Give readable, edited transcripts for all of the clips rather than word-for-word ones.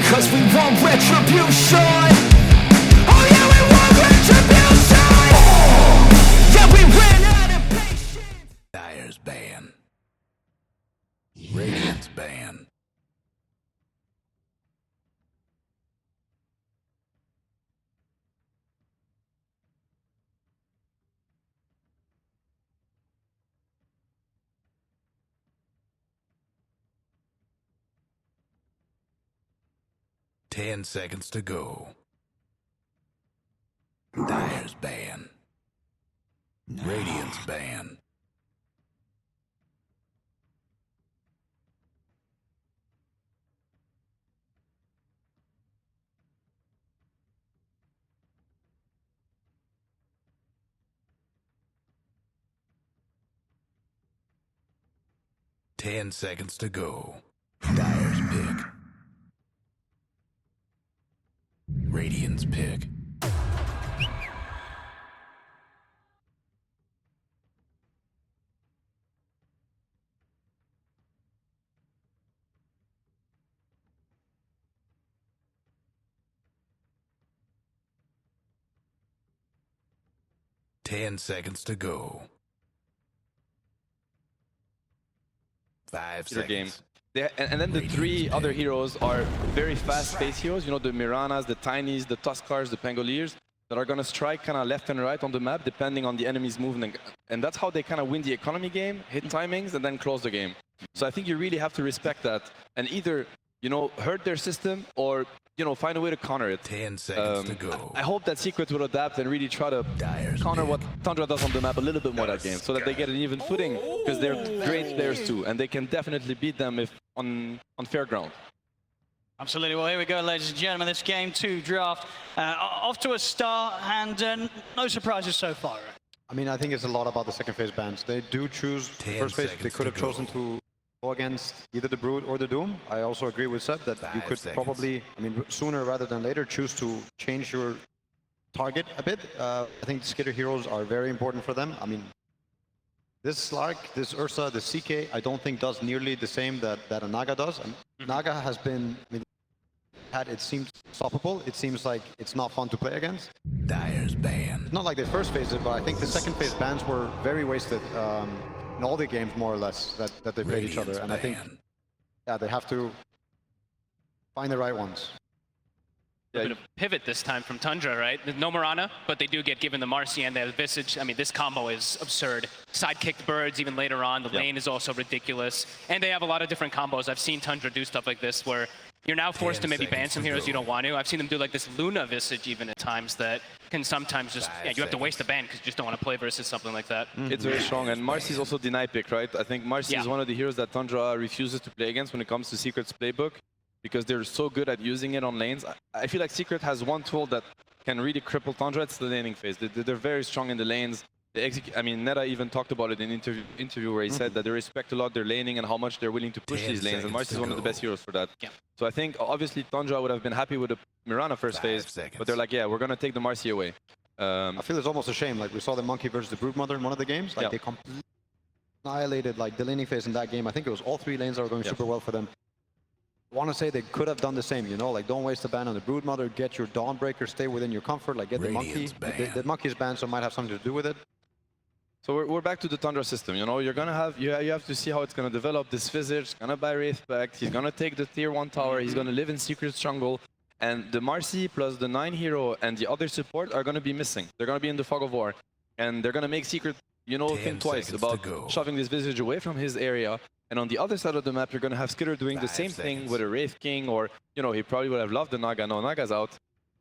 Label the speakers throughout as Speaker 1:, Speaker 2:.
Speaker 1: 'cause we want retribution. Oh yeah, we want retribution. Yeah, we ran out of patience.
Speaker 2: Dyer's ban. Radiant's ban. Ten seconds to go. Dyer's ban. Radiant's ban. Ten seconds to go. Dyer's pick. Radiant's pick. Ten seconds to go. 5 seconds.
Speaker 3: Game. And then the three other heroes are very fast-paced heroes. You know, the Miranas, the Tinies, the Tuskars, the Pangoliers that are going to strike kind of left and right on the map depending on the enemy's movement. And that's how they kind of win the economy game, hit timings, and then close the game. So I think you really have to respect that and either, you know, hurt their system or, you know, find a way to counter it.
Speaker 2: 10 seconds to go.
Speaker 3: I hope that Secret will adapt and really try to counter what Tundra does on the map a little bit more that game, so that they get an even footing, because they're great players too, and they can definitely beat them if on fair ground.
Speaker 4: Absolutely. Well, here we go, ladies and gentlemen. This game 2 draft off to a start, and no surprises so far.
Speaker 5: I mean, I think it's a lot about the second phase bans. They do choose the first phase. They could have chosen to go against either the Brood or the Doom. I also agree with Seb that you could probably, I mean, sooner rather than later, choose to change your target a bit. I think the skiter heroes are very important for them. I mean, this Slark, this Ursa, the CK, I don't think does nearly the same that a Naga does. And Naga has been, I mean, it seems stoppable. It seems like it's not fun to play against.
Speaker 2: Dyer's ban.
Speaker 5: It's not like they first phased it, but I think the second phase bans were very wasted in all the games, more or less, that they played each other. And I think, yeah, they have to find the right ones.
Speaker 6: A bit of pivot this time from Tundra, right? No Mirana, but they do get given the Marcy and the Visage. I mean, this combo is absurd. Side-kicked birds even later on. The lane is also ridiculous. And they have a lot of different combos. I've seen Tundra do stuff like this where you're now forced to maybe ban some heroes you don't want to. I've seen them do like this Luna Visage even at times that can sometimes just, you have to waste a ban because you just don't want to play versus something like that.
Speaker 3: It's very strong, and Marcy's also deny pick, right? I think Marcy is one of the heroes that Tundra refuses to play against when it comes to Secret's playbook, because they're so good at using it on lanes. I feel like Secret has one tool that can really cripple Tundra. It's the laning phase. They're very strong in the lanes. They execute. I mean, Neta even talked about it in an interview where he said that they respect a lot their laning and how much they're willing to push these lanes, and Marcy is one of the best heroes for that. So I think, obviously, Tundra would have been happy with the Mirana first phase, but they're like, yeah, we're going to take the Marcy away.
Speaker 5: I feel it's almost a shame. Like, we saw the Monkey versus the Broodmother in one of the games. Like, they completely annihilated like the laning phase in that game. I think it was all 3 lanes that were going super well for them. I want to say they could have done the same, you know, like don't waste the ban on the Broodmother, get your Dawnbreaker, stay within your comfort, like get the Monkey. The Monkey's banned, so it might have something to do with it.
Speaker 3: So we're back to the Tundra system, you know, you're gonna have, you have to see how it's gonna develop. This Visage, gonna buy Wraith back, he's gonna take the tier 1 tower, he's gonna live in Secret Jungle, and the Marcy plus the 9 hero and the other support are gonna be missing. They're gonna be in the Fog of War, and they're gonna make Secret, you know, think twice about shoving this Visage away from his area. And on the other side of the map, you're going to have Skiter doing the same thing with a Wraith King, or, you know, he probably would have loved the Naga. No, Naga's out.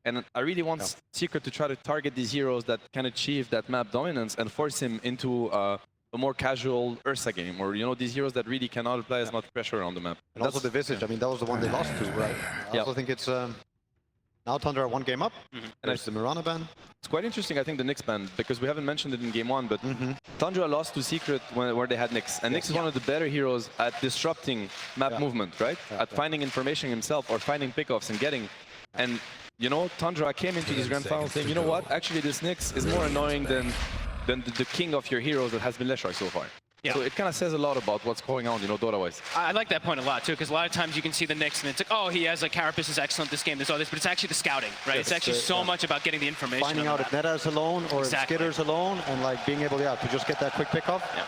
Speaker 3: And I really want Secret to try to target these heroes that can achieve that map dominance and force him into a more casual Ursa game, or, you know, these heroes that really cannot apply as much pressure on the map.
Speaker 5: And also the Visage, I mean, that was the one they lost to, right? I also think it's... now Tundra are 1 game up, and there's the Mirana ban.
Speaker 3: It's quite interesting, I think, the Nyx ban, because we haven't mentioned it in game 1, but Tundra lost to Secret where they had Nyx. And Nyx is one of the better heroes at disrupting map movement, right? At finding information himself or finding pickoffs and getting. And, you know, Tundra came into this grand final saying, you know what, actually this Nyx is more annoying than the king of your heroes that has been Leshrac so far.
Speaker 6: Yeah.
Speaker 3: So it kind of says a lot about what's going on, Dota-wise.
Speaker 6: I like that point a lot too, because a lot of times you can see the Knicks and it's like, oh, he has like Carapace is excellent this game, there's all this, but it's actually the scouting, right?
Speaker 5: Yes,
Speaker 6: it's actually so much about getting the information.
Speaker 5: Finding
Speaker 6: on
Speaker 5: out
Speaker 6: the
Speaker 5: if
Speaker 6: map.
Speaker 5: Neta is alone or
Speaker 6: Exactly.
Speaker 5: if Skitter's alone, and like being able, to just get that quick pickoff.
Speaker 6: Yeah.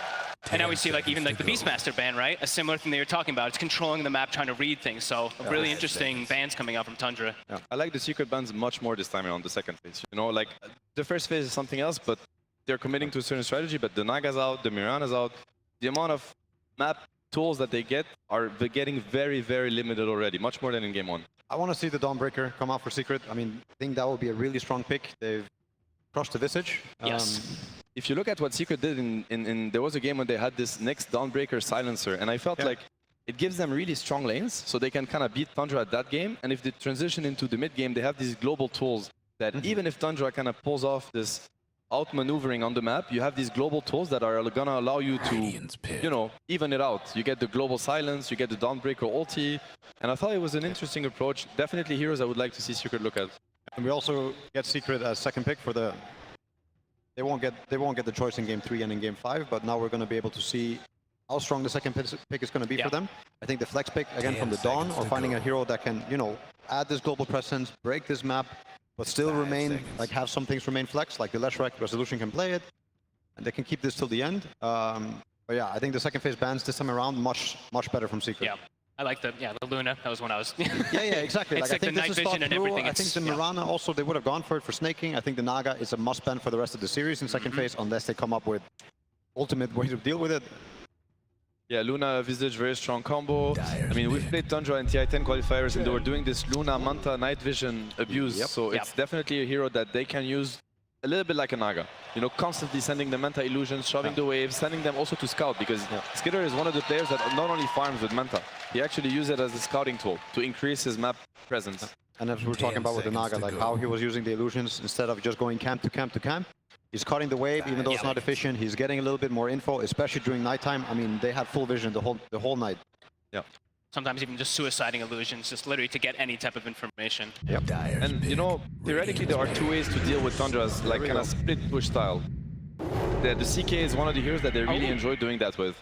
Speaker 6: And now we see like even like the Beastmaster ban, right? A similar thing that you're talking about. It's controlling the map, trying to read things. So really interesting bans coming out from Tundra.
Speaker 3: I like the secret bans much more this time around the second phase. Like the first phase is something else, but they're committing to a certain strategy. But the Naga's out, the Mirana's out. The amount of map tools that they get are getting very, very limited already, much more than in game one.
Speaker 5: I want to see the Dawnbreaker come out for Secret. I mean, I think that would be a really strong pick. They've crushed the Visage.
Speaker 6: Yes.
Speaker 3: If you look at what Secret did there was a game when they had this next Dawnbreaker silencer, and I felt like it gives them really strong lanes, so they can kind of beat Tundra at that game. And if they transition into the mid game, they have these global tools that even if Tundra kind of pulls off this outmaneuvering on the map, you have these global tools that are gonna allow you to, even it out. You get the global silence, you get the Dawnbreaker ulti, and I thought it was an interesting approach. Definitely heroes I would like to see Secret look at.
Speaker 5: And we also get Secret as second pick for the. They won't get the choice in game 3 and in game 5, but now we're going to be able to see how strong the second pick is going to be for them. I think the flex pick again from the Dawn, or finding a hero that can add this global presence, break this map, but still remain have some things remain flex, like the Leshrac Resolution can play it, and they can keep this till the end. But yeah, I think the second phase bans this time around much better from Secret.
Speaker 6: Yeah. I like the Luna. That was when I was.
Speaker 5: yeah, exactly.
Speaker 6: It's like the night vision and everything.
Speaker 5: I think the Mirana also, they would have gone for it for snaking. I think the Naga is a must ban for the rest of the series in second phase, unless they come up with ultimate way to deal with it.
Speaker 3: Yeah, Luna Visage, very strong combo. I mean, we've played Tundra in TI-10 qualifiers, and they were doing this Luna Manta night vision abuse. So it's definitely a hero that they can use a little bit like a Naga. Constantly sending the Manta illusions, shoving the waves, sending them also to scout, because Skiter is one of the players that not only farms with Manta, he actually uses it as a scouting tool to increase his map presence.
Speaker 5: And as we were talking about with the Naga, like how he was using the illusions instead of just going camp to camp to camp. He's cutting the wave, even though it's not efficient. He's getting a little bit more info, especially during nighttime. I mean, they had full vision the whole night.
Speaker 3: Yeah.
Speaker 6: Sometimes even just suiciding illusions, just literally to get any type of information.
Speaker 5: Yep.
Speaker 3: And theoretically there are two ways to deal with Tundra's like kind of split push style. The CK is one of the heroes that they really enjoy doing that with.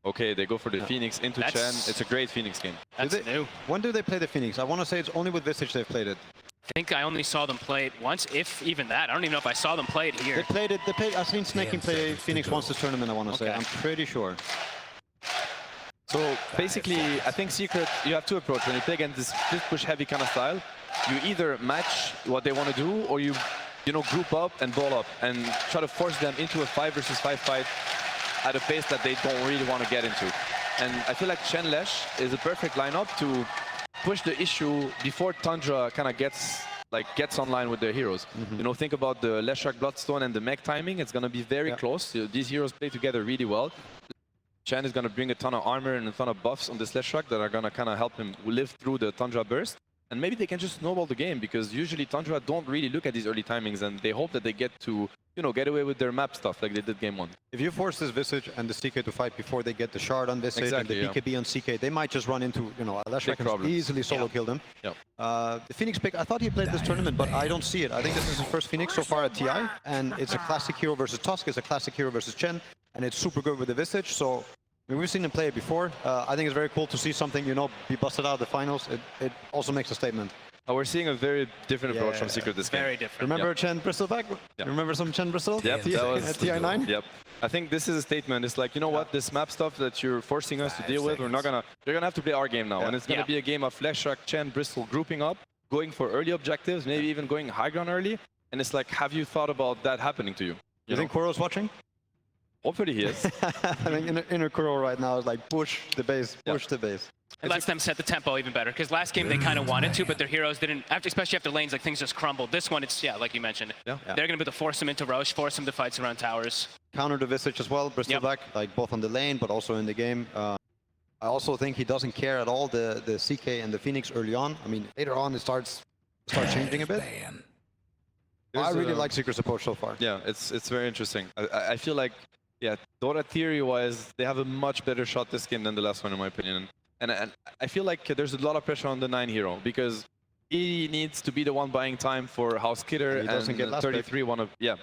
Speaker 3: Okay, they go for the Phoenix into Chen. It's a great Phoenix game.
Speaker 6: That's new.
Speaker 5: When do they play the Phoenix? I want to say it's only with Visage they've played it.
Speaker 6: I think I only saw them play it once, if even that. I don't even know if I saw them play it here.
Speaker 5: They played it. I've seen Snaking play Phoenix once this tournament, I want to say. I'm pretty sure.
Speaker 3: So basically, I think Secret, you have two approaches. When you play against this split push heavy kind of style, you either match what they want to do, or you group up and ball up and try to force them into a 5 versus 5 fight at a pace that they don't really want to get into. And I feel like Chen Lesh is a perfect lineup to push the issue before Tundra kind of gets online with their heroes. Think about the Leshrac Bloodstone and the mech timing. It's going to be very close. These heroes play together really well. Chen is going to bring a ton of armor and a ton of buffs on this Leshrac that are going to kind of help him live through the Tundra burst. And maybe they can just snowball the game, because usually Tundra don't really look at these early timings, and they hope that they get to, get away with their map stuff like they did game 1.
Speaker 5: If you force this Visage and the CK to fight before they get the shard on Visage and the BKB on CK, they might just run into, Leshrac can easily solo kill them. The Phoenix pick, I thought he played this tournament, but I don't see it. I think this is his first Phoenix so far at TI, and it's a classic hero versus Tusk, it's a classic hero versus Chen, and it's super good with the Visage, so we've seen him play it before. I think it's very cool to see something, be busted out of the finals. It also makes a statement.
Speaker 3: We're seeing a very different approach from Secret this game.
Speaker 6: Very different.
Speaker 5: Remember Chen Bristleback? Remember some Chen Bristol?
Speaker 3: Yep, that was
Speaker 5: at TI9?
Speaker 3: Yep. I think this is a statement. It's like, what, this map stuff that you're forcing us to deal with, you're gonna have to play our game now. And it's gonna be a game of Leshrac, Chen, Bristol grouping up, going for early objectives, maybe even going high ground early. And it's like, have you thought about that happening to you?
Speaker 5: You think Kuro's watching?
Speaker 3: Hopefully he is.
Speaker 5: I think inner Kuro right now is like push the base, push the base.
Speaker 6: It lets them set the tempo even better, because last game they kind of wanted to, but their heroes didn't, especially after lanes, like things just crumbled. This one, it's, like you mentioned, they're going to be able to force them into Roche, force them to fights around towers.
Speaker 5: Counter the Visage as well, Bristleback, like both on the lane, but also in the game. I also think he doesn't care at all, the CK and the Phoenix early on. I mean, later on it starts changing a bit. I really like Secret's approach so far.
Speaker 3: Yeah, it's very interesting. I feel like, Dota theory-wise, they have a much better shot this game than the last one, in my opinion. And I feel like there's a lot of pressure on the 9 hero, because he needs to be the one buying time for House Skiter,
Speaker 5: He doesn't get
Speaker 3: and
Speaker 5: last pick.
Speaker 3: 33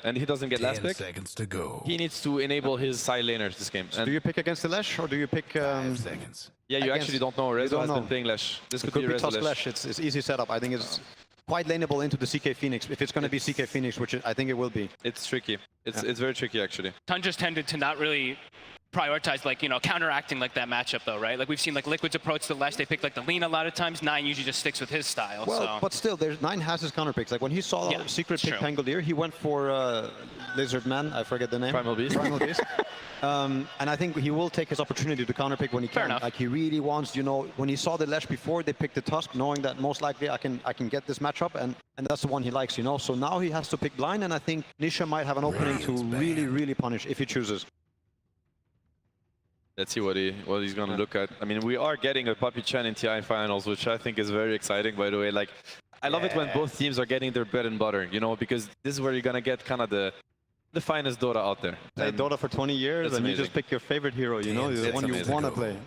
Speaker 3: and he doesn't get
Speaker 2: 10
Speaker 3: last pick.
Speaker 2: seconds to go.
Speaker 3: He needs to enable his side laners this game.
Speaker 5: Do you pick against the Lesh or do you pick...
Speaker 2: 5 seconds.
Speaker 3: Yeah, you
Speaker 5: against-
Speaker 3: actually don't know.
Speaker 5: you
Speaker 3: Rezo
Speaker 5: don't
Speaker 3: has
Speaker 5: know.
Speaker 3: been playing Lesh. This
Speaker 5: It
Speaker 3: could be
Speaker 5: be
Speaker 3: Rezo
Speaker 5: Tusk
Speaker 3: Lesh.
Speaker 5: Lesh. It's easy setup. I think it's quite laneable into the CK Phoenix, if it's going to be CK Phoenix, which I think it will be.
Speaker 3: It's tricky. It's very tricky actually.
Speaker 6: Tundra's tended to not really prioritize, like, you know, counteracting like that matchup though, right? Like we've seen like Liquid's approach to Lesh, they pick like the lean a lot of times. 9 usually just sticks with his style.
Speaker 5: Well,
Speaker 6: so.
Speaker 5: but still, 9 has his counter picks. Like when he saw
Speaker 6: Yeah,
Speaker 5: Secret
Speaker 6: it's
Speaker 5: pick
Speaker 6: true.
Speaker 5: Pangolier, he went for Lizard Man. I forget the name.
Speaker 3: Primal Beast.
Speaker 5: Primal Beast. And I think he will take his opportunity to counter pick when he
Speaker 6: Fair
Speaker 5: can.
Speaker 6: enough.
Speaker 5: Like he really wants, you know, when he saw the Lesh before, they picked the Tusk, knowing that most likely I can get this matchup, and that's the one he likes, you know. So now he has to pick blind, and I think Nisha might have an opening to really punish if he chooses.
Speaker 3: Let's see what he's gonna look at. I mean, we are getting a Puppy Chen in TI finals, which I think is very exciting, by the way. Like, I love it when both teams are getting their bread and butter, you know, because this is where you're gonna get kind of the finest Dota out there.
Speaker 5: Played
Speaker 3: And
Speaker 5: Dota for 20 years,
Speaker 3: it's
Speaker 5: and you
Speaker 3: amazing.
Speaker 5: just pick your favorite hero, you know, the
Speaker 3: It's
Speaker 5: one you
Speaker 3: amazing.
Speaker 5: want to play.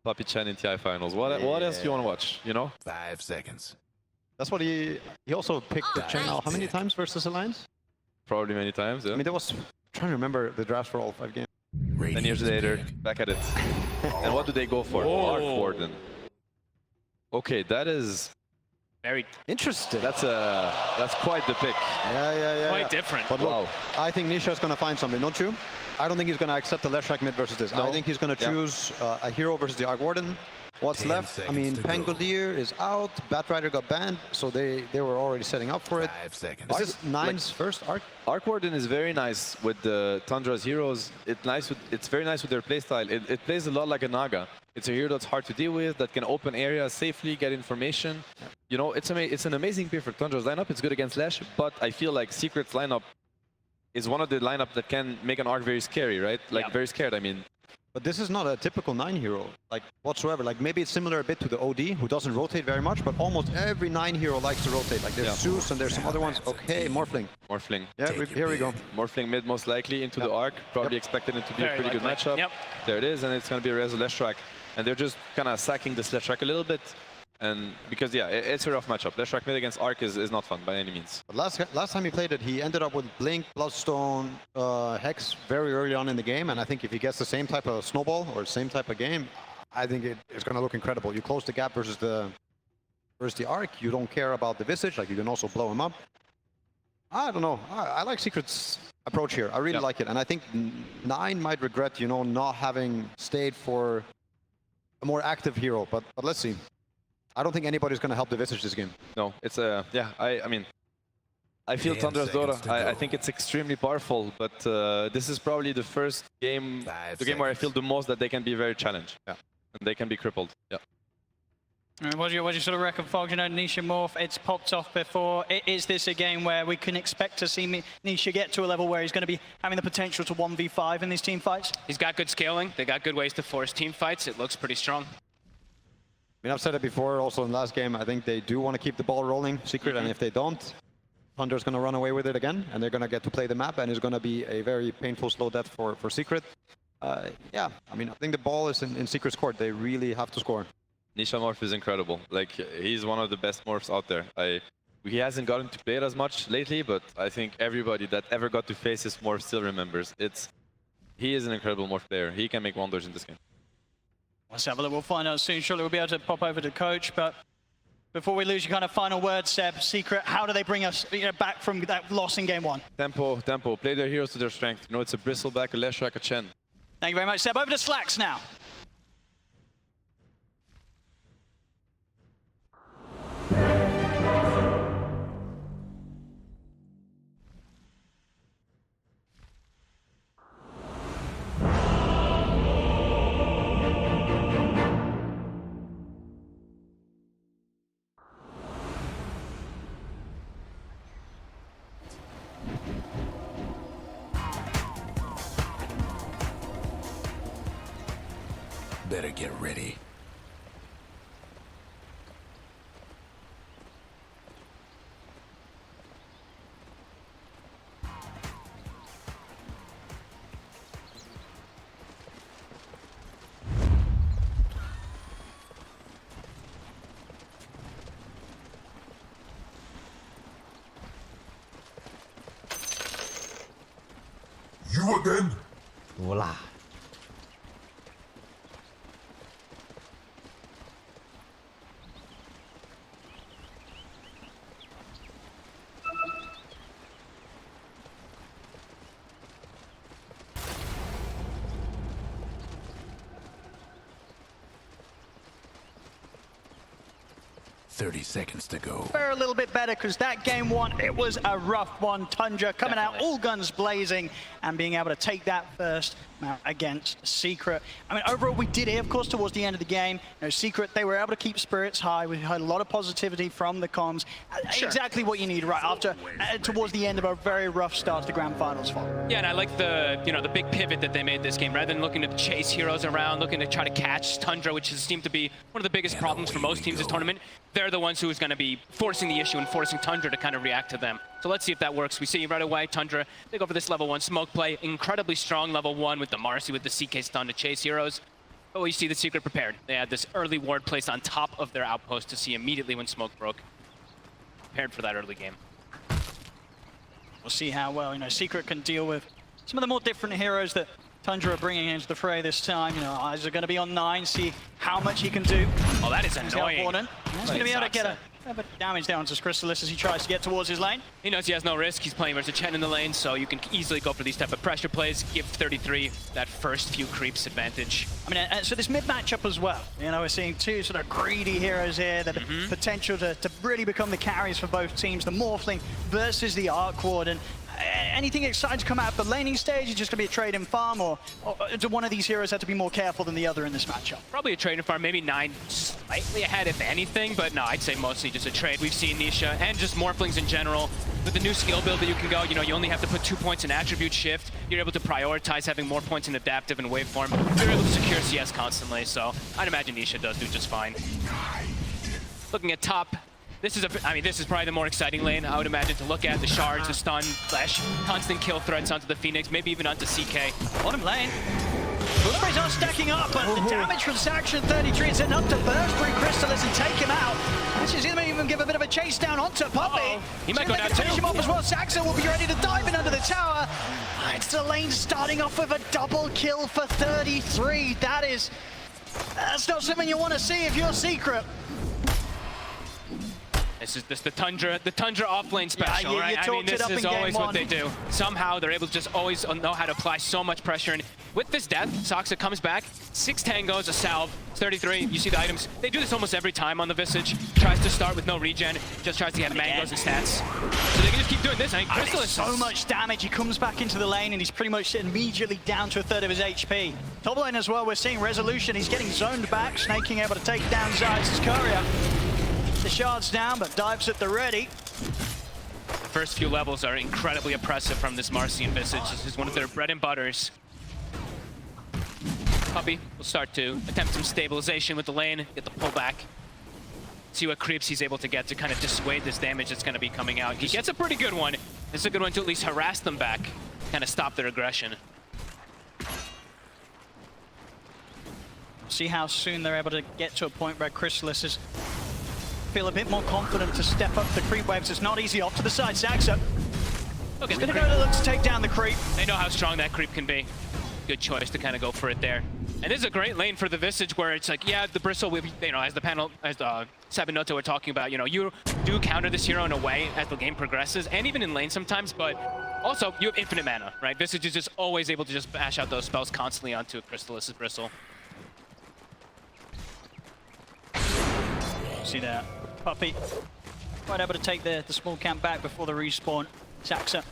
Speaker 3: Puppy Chen in TI finals. What else do you want to watch? You know?
Speaker 2: 5 seconds.
Speaker 5: That's what he also picked the Chen out how many times versus Alliance?
Speaker 3: Probably many times. Yeah.
Speaker 5: I mean, there was I'm trying to remember the drafts for all 5 games.
Speaker 3: 10 years later, back at it. And what do they go for? Arc Warden. Okay, that is
Speaker 6: Very
Speaker 5: Interesting.
Speaker 3: that's quite the pick.
Speaker 5: Yeah.
Speaker 6: quite different.
Speaker 5: But look,
Speaker 3: Wow.
Speaker 5: I think Nisha's going to find something, don't you? I don't think he's going to accept the Leshrac mid versus this.
Speaker 3: No.
Speaker 5: I think he's going to
Speaker 3: Yeah.
Speaker 5: choose a hero versus the Arc Warden. What's
Speaker 2: 10
Speaker 5: left? I
Speaker 2: seconds
Speaker 5: mean,
Speaker 2: to go.
Speaker 5: Pangolier is out. Batrider got banned, so they were already setting up for it.
Speaker 2: 5 seconds.
Speaker 5: This is Nine's first Arc.
Speaker 3: Arc Warden is very nice with the Tundra's heroes. It's very nice with their playstyle. It plays a lot like a Naga. It's a hero that's hard to deal with, that can open areas safely, get information. You know, it's an amazing pick for Tundra's lineup. It's good against Lash, but I feel like Secret's lineup is one of the lineup that can make an Arc very scary, right? Like
Speaker 6: Yeah.
Speaker 3: very scared, I mean.
Speaker 5: But this is not a typical 9 hero, like whatsoever. Like maybe it's similar a bit to the OD, who doesn't rotate very much, but almost every 9 hero likes to rotate. Like there's
Speaker 3: Yeah.
Speaker 5: Zeus and there's some other ones. Okay, Morphling.
Speaker 3: Morphling.
Speaker 5: Yeah,
Speaker 2: Take your
Speaker 5: here we go.
Speaker 2: pick.
Speaker 3: Morphling mid most likely into the Arc. Probably expecting it to be
Speaker 6: Very
Speaker 3: a pretty good
Speaker 6: likely.
Speaker 3: matchup.
Speaker 6: Yep.
Speaker 3: There it is, and it's going to be a Rezo Leshrac. And they're just kind of sacking this Leshrac a little bit. And because, yeah, it's a rough matchup. Leshrac mid against Arc is not fun by any means.
Speaker 5: But last time he played it, he ended up with Blink, Bloodstone, Hex very early on in the game. And I think if he gets the same type of snowball or same type of game, I think it's going to look incredible. You close the gap versus the Arc. You don't care about the Visage. Like you can also blow him up. I don't know. I like Secret's approach here. I really
Speaker 3: Yeah.
Speaker 5: like it. And I think 9 might regret, you know, not having stayed for a more active hero. But let's see. I don't think anybody's going to help the Visage this game.
Speaker 3: No, it's a I mean, I feel
Speaker 2: 10
Speaker 3: Tundra's
Speaker 2: seconds
Speaker 3: Dota.
Speaker 2: to
Speaker 3: I
Speaker 2: go.
Speaker 3: think it's extremely powerful, but this is probably the first game,
Speaker 2: 5
Speaker 3: the game where I feel
Speaker 2: seconds.
Speaker 3: the most that they can be very challenged.
Speaker 5: Yeah.
Speaker 3: And they can be crippled. Yeah.
Speaker 4: What do you sort of reckon, Fogs? You know, Nisha Morph, it's popped off before. Is this a game where we can expect to see Nisha get to a level where he's going to be having the potential to 1v5 in these team fights?
Speaker 6: He's got good scaling. They got good ways to force team fights. It looks pretty strong.
Speaker 5: I mean, I've said it before also in the last game. I think they do want to keep the ball rolling, Secret, and if they don't, Thunder's going to run away with it again, and they're going to get to play the map, and it's going to be a very painful slow death for Secret. Yeah, I mean, I think the ball is in Secret's court. They really have to score.
Speaker 3: Nisha Morph is incredible. Like, he's one of the best morphs out there. He hasn't gotten to play it as much lately, but I think everybody that ever got to face his morph still remembers. He is an incredible morph player. He can make wonders in this game.
Speaker 4: Let's have a look. We'll find out soon. Surely we'll be able to pop over to Coach. But before we lose your kind of final word, Seb, Secret, how do they bring us back from that loss in game 1?
Speaker 3: Tempo. Play their heroes to their strength. You know, it's a Bristleback, a Leshrac, a Chen.
Speaker 4: Thank you very much, Seb. Over to Slacks now.
Speaker 2: Better get ready.
Speaker 1: You again?
Speaker 7: Voila.
Speaker 2: Seconds to go.
Speaker 4: We're a little bit better because that game one, it was a rough one. Tundra coming out all guns blazing and being able to take that first mount against Secret. I mean, overall, we did it, of course, towards the end of the game. You know, Secret, they were able to keep spirits high. We had a lot of positivity from the comms. Exactly what you need right after, towards the end of a very rough start to the Grand Finals fall.
Speaker 6: Yeah, and I like the, the big pivot that they made this game. Rather than looking to chase heroes around, looking to try to catch Tundra, which has seemed to be one of the biggest problems for most teams this tournament, they're the ones who is going to be forcing the issue and forcing Tundra to kind of react to them. So let's see if that works. We see right away, Tundra, they go for this level 1 smoke play. Incredibly strong level 1 with the Marcy, with the CK stun to chase heroes. But we see the Secret prepared. They had this early ward placed on top of their outpost to see immediately when smoke broke. Prepared for that early game.
Speaker 4: We'll see how well, Secret can deal with some of the more different heroes that Tundra are bringing into the fray this time. Eyes are going to be on 9, see how much he can do.
Speaker 6: Oh, that is annoying.
Speaker 4: He's going to be able to get a bit of damage down to Chrysalis as he tries to get towards his lane.
Speaker 6: He knows he has no risk. He's playing versus Chen in the lane, so you can easily go for these type of pressure plays. Give 33 that first few creeps advantage.
Speaker 4: I mean, so this mid matchup as well. We're seeing two sort of greedy heroes here that have potential to really become the carries for both teams. The Morphling versus the Arc Warden. Anything exciting to come out of the laning stage? Is just going to be a trade and farm, or do one of these heroes have to be more careful than the other in this matchup?
Speaker 6: Probably a trade and farm, maybe 9 slightly ahead if anything, but no, I'd say mostly just a trade. We've seen Nisha and just Morphlings in general. With the new skill build that you can go, you only have to put 2 points in attribute shift. You're able to prioritize having more points in adaptive and waveform. You're able to secure CS constantly, so I'd imagine Nisha does do just fine. Looking at top, this is probably the more exciting lane, I would imagine, to look at. The shards, the stun, flash, constant kill threats onto the Phoenix, maybe even onto CK.
Speaker 4: Bottom lane. Blueberries are stacking up, but the damage from Saxon 33 is enough to burst through Chrysalis and take him out. This is going to even give a bit of a chase down onto Puppey.
Speaker 6: He might go down too.
Speaker 4: Finish him off as well. Saxon will be ready to dive in under the tower. It's the lane starting off with a double kill for 33. That's not something you want to see if you're Secret.
Speaker 6: This is the Tundra offlane special, right? I mean, this is always what they do. Somehow they're able to just always know how to apply so much pressure. And with this death, Soxa comes back, 6 tangos, a salve, 33. You see the items. They do this almost every time on the Visage. Tries to start with no regen, just tries to get mangoes and stats. So they can just keep doing this. I mean, Chrysalis
Speaker 4: so much damage. He comes back into the lane and he's pretty much immediately down to 1/3 of his HP. Top lane as well, we're seeing Resolution. He's getting zoned back, Snaking able to take down Zayas' courier. The shards down, but dives at the ready.
Speaker 6: The first few levels are incredibly oppressive from this Marcy and Visage. This is one of their bread and butters. Puppey will start to attempt some stabilization with the lane, get the pullback. See what creeps he's able to get to kind of dissuade this damage that's going to be coming out. He gets a pretty good one. This is a good one to at least harass them back, kind of stop their aggression.
Speaker 4: See how soon they're able to get to a point where Chrysalis is feel a bit more confident to step up the creep waves. It's not easy. Off to the side, Saxa.
Speaker 6: Okay,
Speaker 4: he's going to go to look to take down the creep.
Speaker 6: They know how strong that creep can be. Good choice to kind of go for it there. And this is a great lane for the Visage where it's like, yeah, the Bristle, as the panel, as Sabinoto were talking about, you do counter this hero in a way as the game progresses, and even in lane sometimes, but also you have infinite mana, right? Visage is just always able to just bash out those spells constantly onto a Chrysalis' Bristle.
Speaker 4: See that. Puppey quite able to take the small camp back before the respawn. Saxa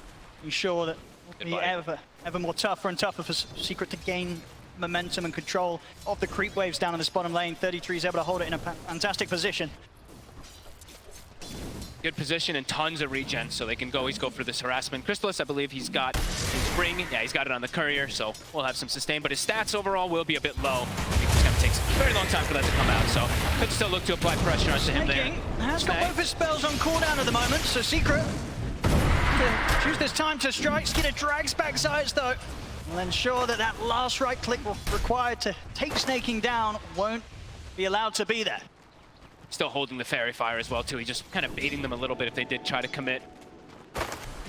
Speaker 4: ensure that it will be ever more tougher and tougher for Secret to gain momentum and control of the creep waves down in this bottom lane. 33 is able to hold it in a fantastic position.
Speaker 6: Good position and tons of regen, so they can always go for this harassment. Chrysalis, I believe he's got his ring. Yeah, he's got it on the courier, so we'll have some sustain, but his stats overall will be a bit low. It's going to take a very long time for that to come out, so could still look to apply pressure onto him there.
Speaker 4: Has got both his spells on cooldown at the moment, so Secret choose this time to strike. Skiter drags back Zayas though. We'll ensure that that last right click required to take Snaking down won't be allowed to be there.
Speaker 6: Still holding the Fairy Fire as well too. He's just kind of baiting them a little bit if they did try to commit.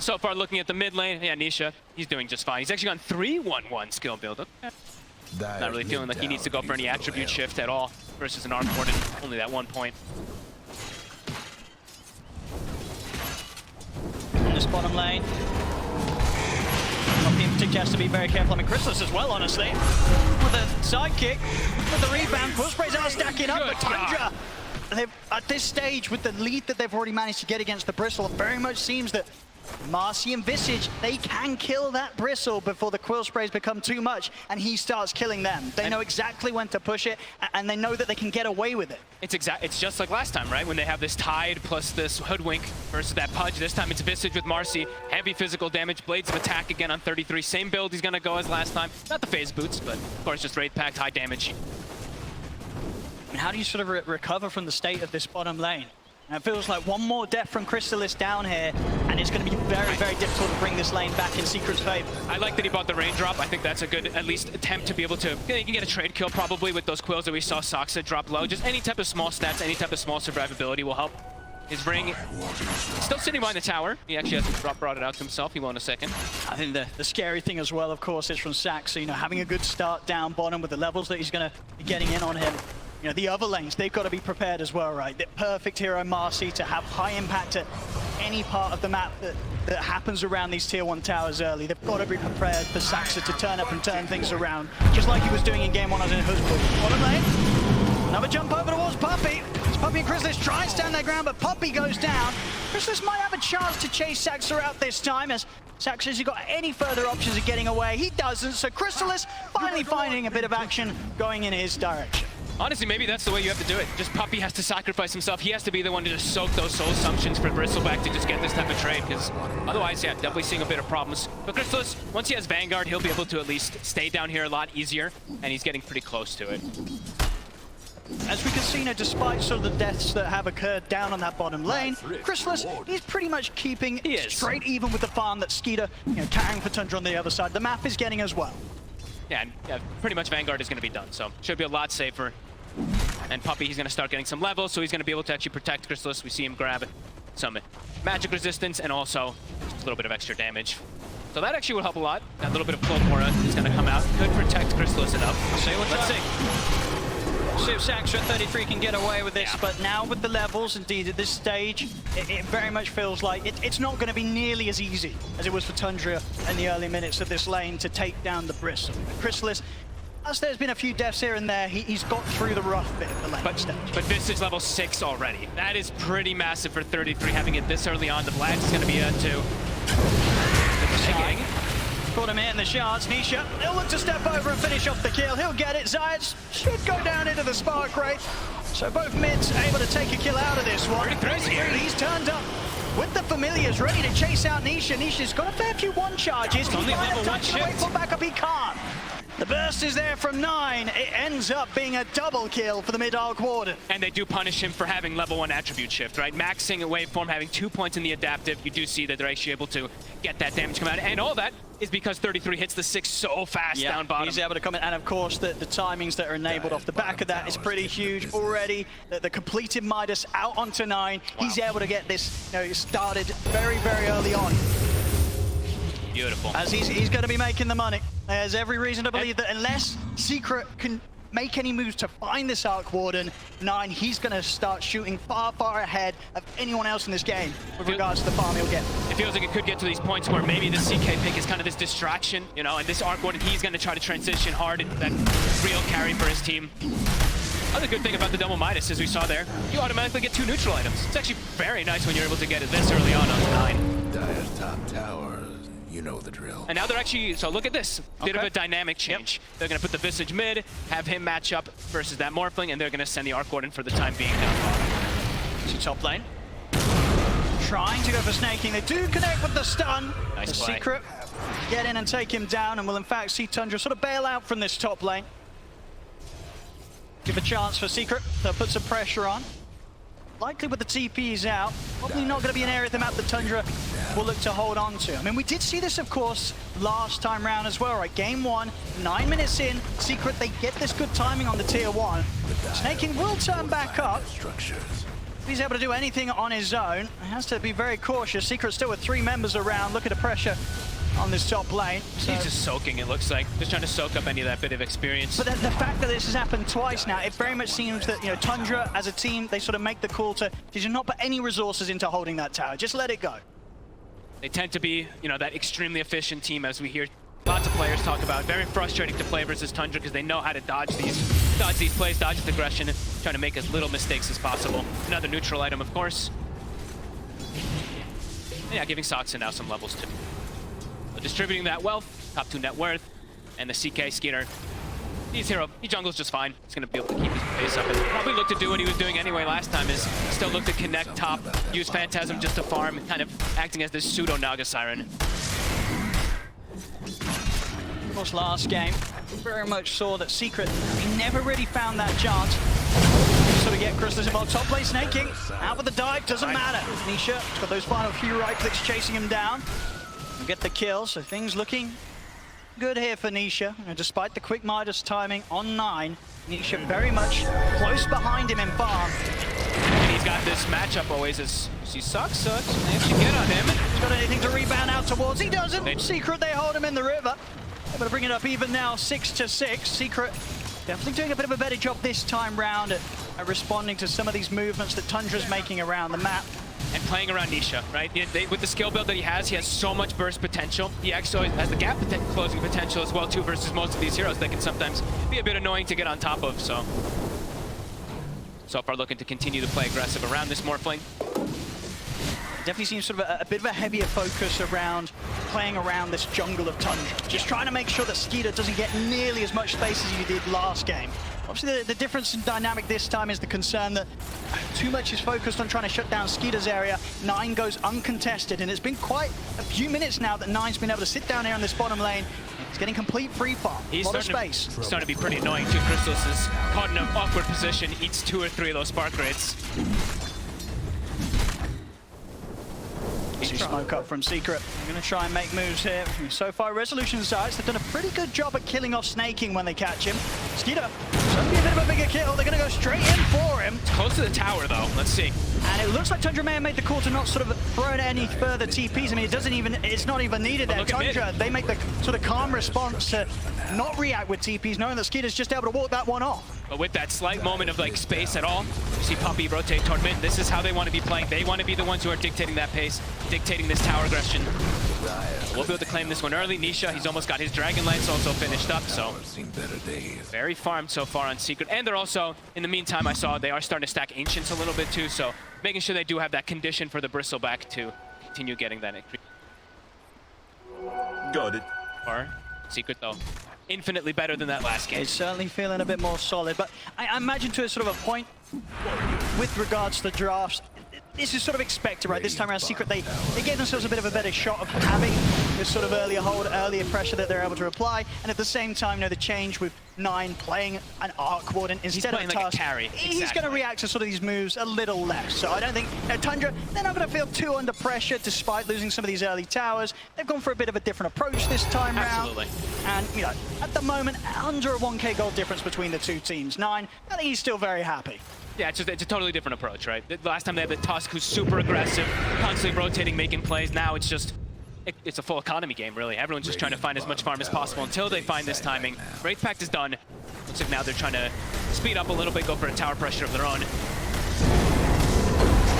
Speaker 6: So far, looking at the mid lane, yeah, Nisha, he's doing just fine. He's actually gone 3-1-1 skill build. Okay. Not really feeling like he needs to go for any attribute shift at all versus an Arc Warden, only that 1 point.
Speaker 4: In this bottom lane. Poppy in particular has to be very careful. I mean, Chrysalis as well, honestly. With a sidekick, with the rebound, Quill Sprays are stacking up, but Tundra, at this stage, with the lead that they've already managed to get against the Bristle, it very much seems that Marcy and Visage, they can kill that Bristle before the Quill Sprays become too much and he starts killing them. They know exactly when to push it, and they know that they can get away with it.
Speaker 6: It's just like last time, right? When they have this Tide plus this Hoodwink versus that Pudge. This time it's Visage with Marcy. Heavy physical damage, Blades of Attack again on 33. Same build he's gonna go as last time. Not the phase boots, but of course just Wraith Pact, high damage.
Speaker 4: And how do you sort of recover from the state of this bottom lane? And it feels like one more death from Chrysalis down here, and it's going to be very, very difficult to bring this lane back in Secret's favor.
Speaker 6: I like that he bought the raindrop. I think that's a good, at least, attempt to be able to, you can get a trade kill probably with those quills that we saw Soxa drop low. Just any type of small stats, any type of small survivability will help. His ring still sitting behind the tower. He actually hasn't brought it out to himself. He will in a second.
Speaker 4: I think the scary thing as well, of course, is from Saxa, you know, having a good start down bottom with the levels that he's going to be getting in on him. You know, the other lanes, they've got to be prepared as well, right? The perfect hero Marcy to have high impact at any part of the map that happens around these tier 1 towers early. They've got to be prepared for Saxa to turn up and turn things around, just like he was doing in game 1 as in Husband. Bottom lane, another jump over towards Puppey. It's Puppey and Chrysalis try and stand their ground, but Puppey goes down. Chrysalis might have a chance to chase Saxa out this time, as Saxa, has he got any further options of getting away? He doesn't, so Chrysalis finally finding a bit of action going in his direction.
Speaker 6: Honestly, maybe that's the way you have to do it. Just Puppey has to sacrifice himself. He has to be the one to just soak those soul assumptions for Bristleback to just get this type of trade, because otherwise, yeah, definitely seeing a bit of problems. But Chrysalis, once he has Vanguard, he'll be able to at least stay down here a lot easier, and he's getting pretty close to it.
Speaker 4: As we can see now, despite sort of the deaths that have occurred down on that bottom lane, Chrysalis, he's pretty much keeping straight even with the farm that Skiter, you know, carrying for Tundra on the other side. The map is getting as well.
Speaker 6: Yeah, pretty much Vanguard is going to be done, so should be a lot safer. And Puppey, he's going to start getting some levels, so he's going to be able to actually protect Chrysalis. We see him grab some magic resistance and also just a little bit of extra damage. So that actually would help a lot. That little bit of Cloak Aura is going to come out. Could protect Chrysalis enough. Let's see.
Speaker 4: See if Saxa at 33 can get away with this, but now with the levels, indeed, at this stage, it very much feels like it's not going to be nearly as easy as it was for Tundra in the early minutes of this lane to take down the Bristle. Chrysalis, as there's been a few deaths here and there, he's got through the rough bit of the lane stage.
Speaker 6: But Visage level 6 already. That is pretty massive for 33, having it this early on. The Blast is going to be at 2.
Speaker 4: Caught him in the shards. Nisha, he'll look to step over and finish off the kill. He'll get it. Zayas should go down into the Spark Ray. So both mids able to take a kill out of this one. He's turned up with the Familiars, ready to chase out Nisha. Nisha's got a fair few one charges.
Speaker 6: It's only level 1 shift.
Speaker 4: Pull back up, he can't. The burst is there from 9. It ends up being a double kill for the mid-Arc Warden.
Speaker 6: And they do punish him for having level 1 attribute shift, right? Maxing a waveform, having 2 points in the adaptive. You do see that they're actually able to get that damage come out. And all that is because 33 hits the 6 so fast down bottom.
Speaker 4: He's able to come in, and of course the timings that are enabled off the back of that is pretty huge already. The completed Midas out onto 9. Wow. He's able to get this, you know, started very, very early on.
Speaker 6: Beautiful.
Speaker 4: As he's going to be making the money. There's every reason to believe that unless Secret can make any moves to find this Arc Warden, 9, he's going to start shooting far, far ahead of anyone else in this game with regards to the farm he'll get.
Speaker 6: It feels like it could get to these points where maybe the CK pick is kind of this distraction, you know, and this Arc Warden, he's going to try to transition hard into that real carry for his team. Other good thing about the double Midas, as we saw there, you automatically get 2 neutral items. It's actually very nice when you're able to get it this early on 9.
Speaker 2: Dire's top tower. You know the drill.
Speaker 6: And now they're actually, so look at this, bit of a dynamic change. Yep. They're going to put the Visage mid, have him match up versus that Morphling, and they're going to send the Arc Warden for the time being down bottom.
Speaker 4: To top lane. Trying to go for snaking. They do connect with the stun.
Speaker 6: Nice
Speaker 4: the
Speaker 6: play.
Speaker 4: Secret get in and take him down, and will in fact see Tundra sort of bail out from this top lane. Give a chance for Secret to put some pressure on. Likely with the TPs out, probably not going to be an area of the map that Tundra will look to hold on to. I mean, we did see this, of course, last time round as well, right? Game 1, 9 minutes in, Secret, they get this good timing on the tier 1. Snaking will turn back up. If he's able to do anything on his own, he has to be very cautious. Secret still with 3 members around, looking to pressure on this top lane. So.
Speaker 6: He's just soaking, it looks like. Just trying to soak up any of that bit of experience.
Speaker 4: But the fact that this has happened twice now, it very much seems that, you know, Tundra as a team, they sort of make the call to just not put any resources into holding that tower. Just let it go.
Speaker 6: They tend to be, you know, that extremely efficient team, as we hear lots of players talk about. Very frustrating to play versus Tundra because they know how to dodge these plays, dodge the aggression, trying to make as little mistakes as possible. Another neutral item, of course. And yeah, giving Soxa now some levels too. So distributing that wealth, top 2 net worth, and the CK Skiter. He jungles just fine. He's going to be able to keep his pace up and probably look to do what he was doing anyway last time, is still look to connect top, use Phantasm just to farm, kind of acting as this pseudo Naga Siren.
Speaker 4: Of course, last game, very much saw that Secret, he never really found that chance. So we get Crystallis involved. Top lane snaking, out with the dive, doesn't matter. Nisha has got those final few right clicks chasing him down. We'll get the kill, so things looking good here for Nisha. And despite the quick Midas timing on 9, Nisha very much close behind him in farm.
Speaker 6: And he's got this matchup always as he sucks, so they have to get on him.
Speaker 4: He's got anything to rebound out towards. He doesn't. Secret, they hold him in the river. Able to bring it up even now, 6-6. Secret definitely doing a bit of a better job this time round at responding to some of these movements that Tundra's making around the map.
Speaker 6: And playing around Nisha, right? With the skill build that he has so much burst potential. He actually has the gap closing potential as well too versus most of these heroes that can sometimes be a bit annoying to get on top of, so far looking to continue to play aggressive around this Morphling.
Speaker 4: Definitely seems sort of a bit of a heavier focus around playing around this jungle of Tundra. Just trying to make sure that Skiter doesn't get nearly as much space as he did last game. Obviously, the difference in dynamic this time is the concern that too much is focused on trying to shut down Skiter's area. 9 goes uncontested, and it's been quite a few minutes now that 9's been able to sit down here on this bottom lane. He's getting complete free farm. A lot of space.
Speaker 6: Starting to be pretty annoying too. Crystallis is caught in an awkward position, eats 2 or 3 of those spark rates.
Speaker 4: Smoke up from Secret. They're going to try and make moves here. So far, Resolution Sites, they've done a pretty good job at killing off snaking when they catch him. Skiter, it's going to be a bit of a bigger kill. They're going to go straight in for him.
Speaker 6: It's close to the tower, though. Let's see.
Speaker 4: And it looks like Tundra may have made the call to not sort of throw in any further TPs. I mean, it's not even needed there. Tundra, they make the sort of calm response to not react with TPs, knowing that Skiter's just able to walk that one off.
Speaker 6: But with that slight moment of like space at all, you see Puppey rotate toward mid. This is how they want to be playing. They want to be the ones who are dictating that pace, dictating this tower aggression. We'll be able to claim this one early. Nisha, he's almost got his Dragon Lance also finished up, so very farmed so far on Secret. And they're also, in the meantime, I saw they are starting to stack Ancients a little bit too, so making sure they do have that condition for the Bristleback to continue getting that increase.
Speaker 2: Got it.
Speaker 6: Or Secret, though, infinitely better than that last game.
Speaker 4: It's certainly feeling a bit more solid, but I imagine to a sort of a point with regards to the drafts, this is sort of expected, right? This time around, Secret, they gave themselves a bit of a better shot of having this sort of earlier hold, earlier pressure that they're able to apply, and at the same time, you know, the change with 9 playing an Arc Warden instead of a
Speaker 6: like
Speaker 4: Tusk.
Speaker 6: a carry.
Speaker 4: He's going to react to sort of these moves a little less. So I don't think, you know, Tundra, they're not going to feel too under pressure despite losing some of these early towers. They've gone for a bit of a different approach this time round.
Speaker 6: Absolutely.
Speaker 4: And, you know, at the moment, under a 1k gold difference between the two teams. 9, I think he's still very happy.
Speaker 6: Yeah, it's a totally different approach, right? The last time they had the Tusk, who's super aggressive, constantly rotating, making plays. Now it's just, it's a full economy game, really. Everyone's just trying to find as much farm as possible until they find this timing. Wraith Pact is done. Looks like now they're trying to speed up a little bit, go for a tower pressure of their own.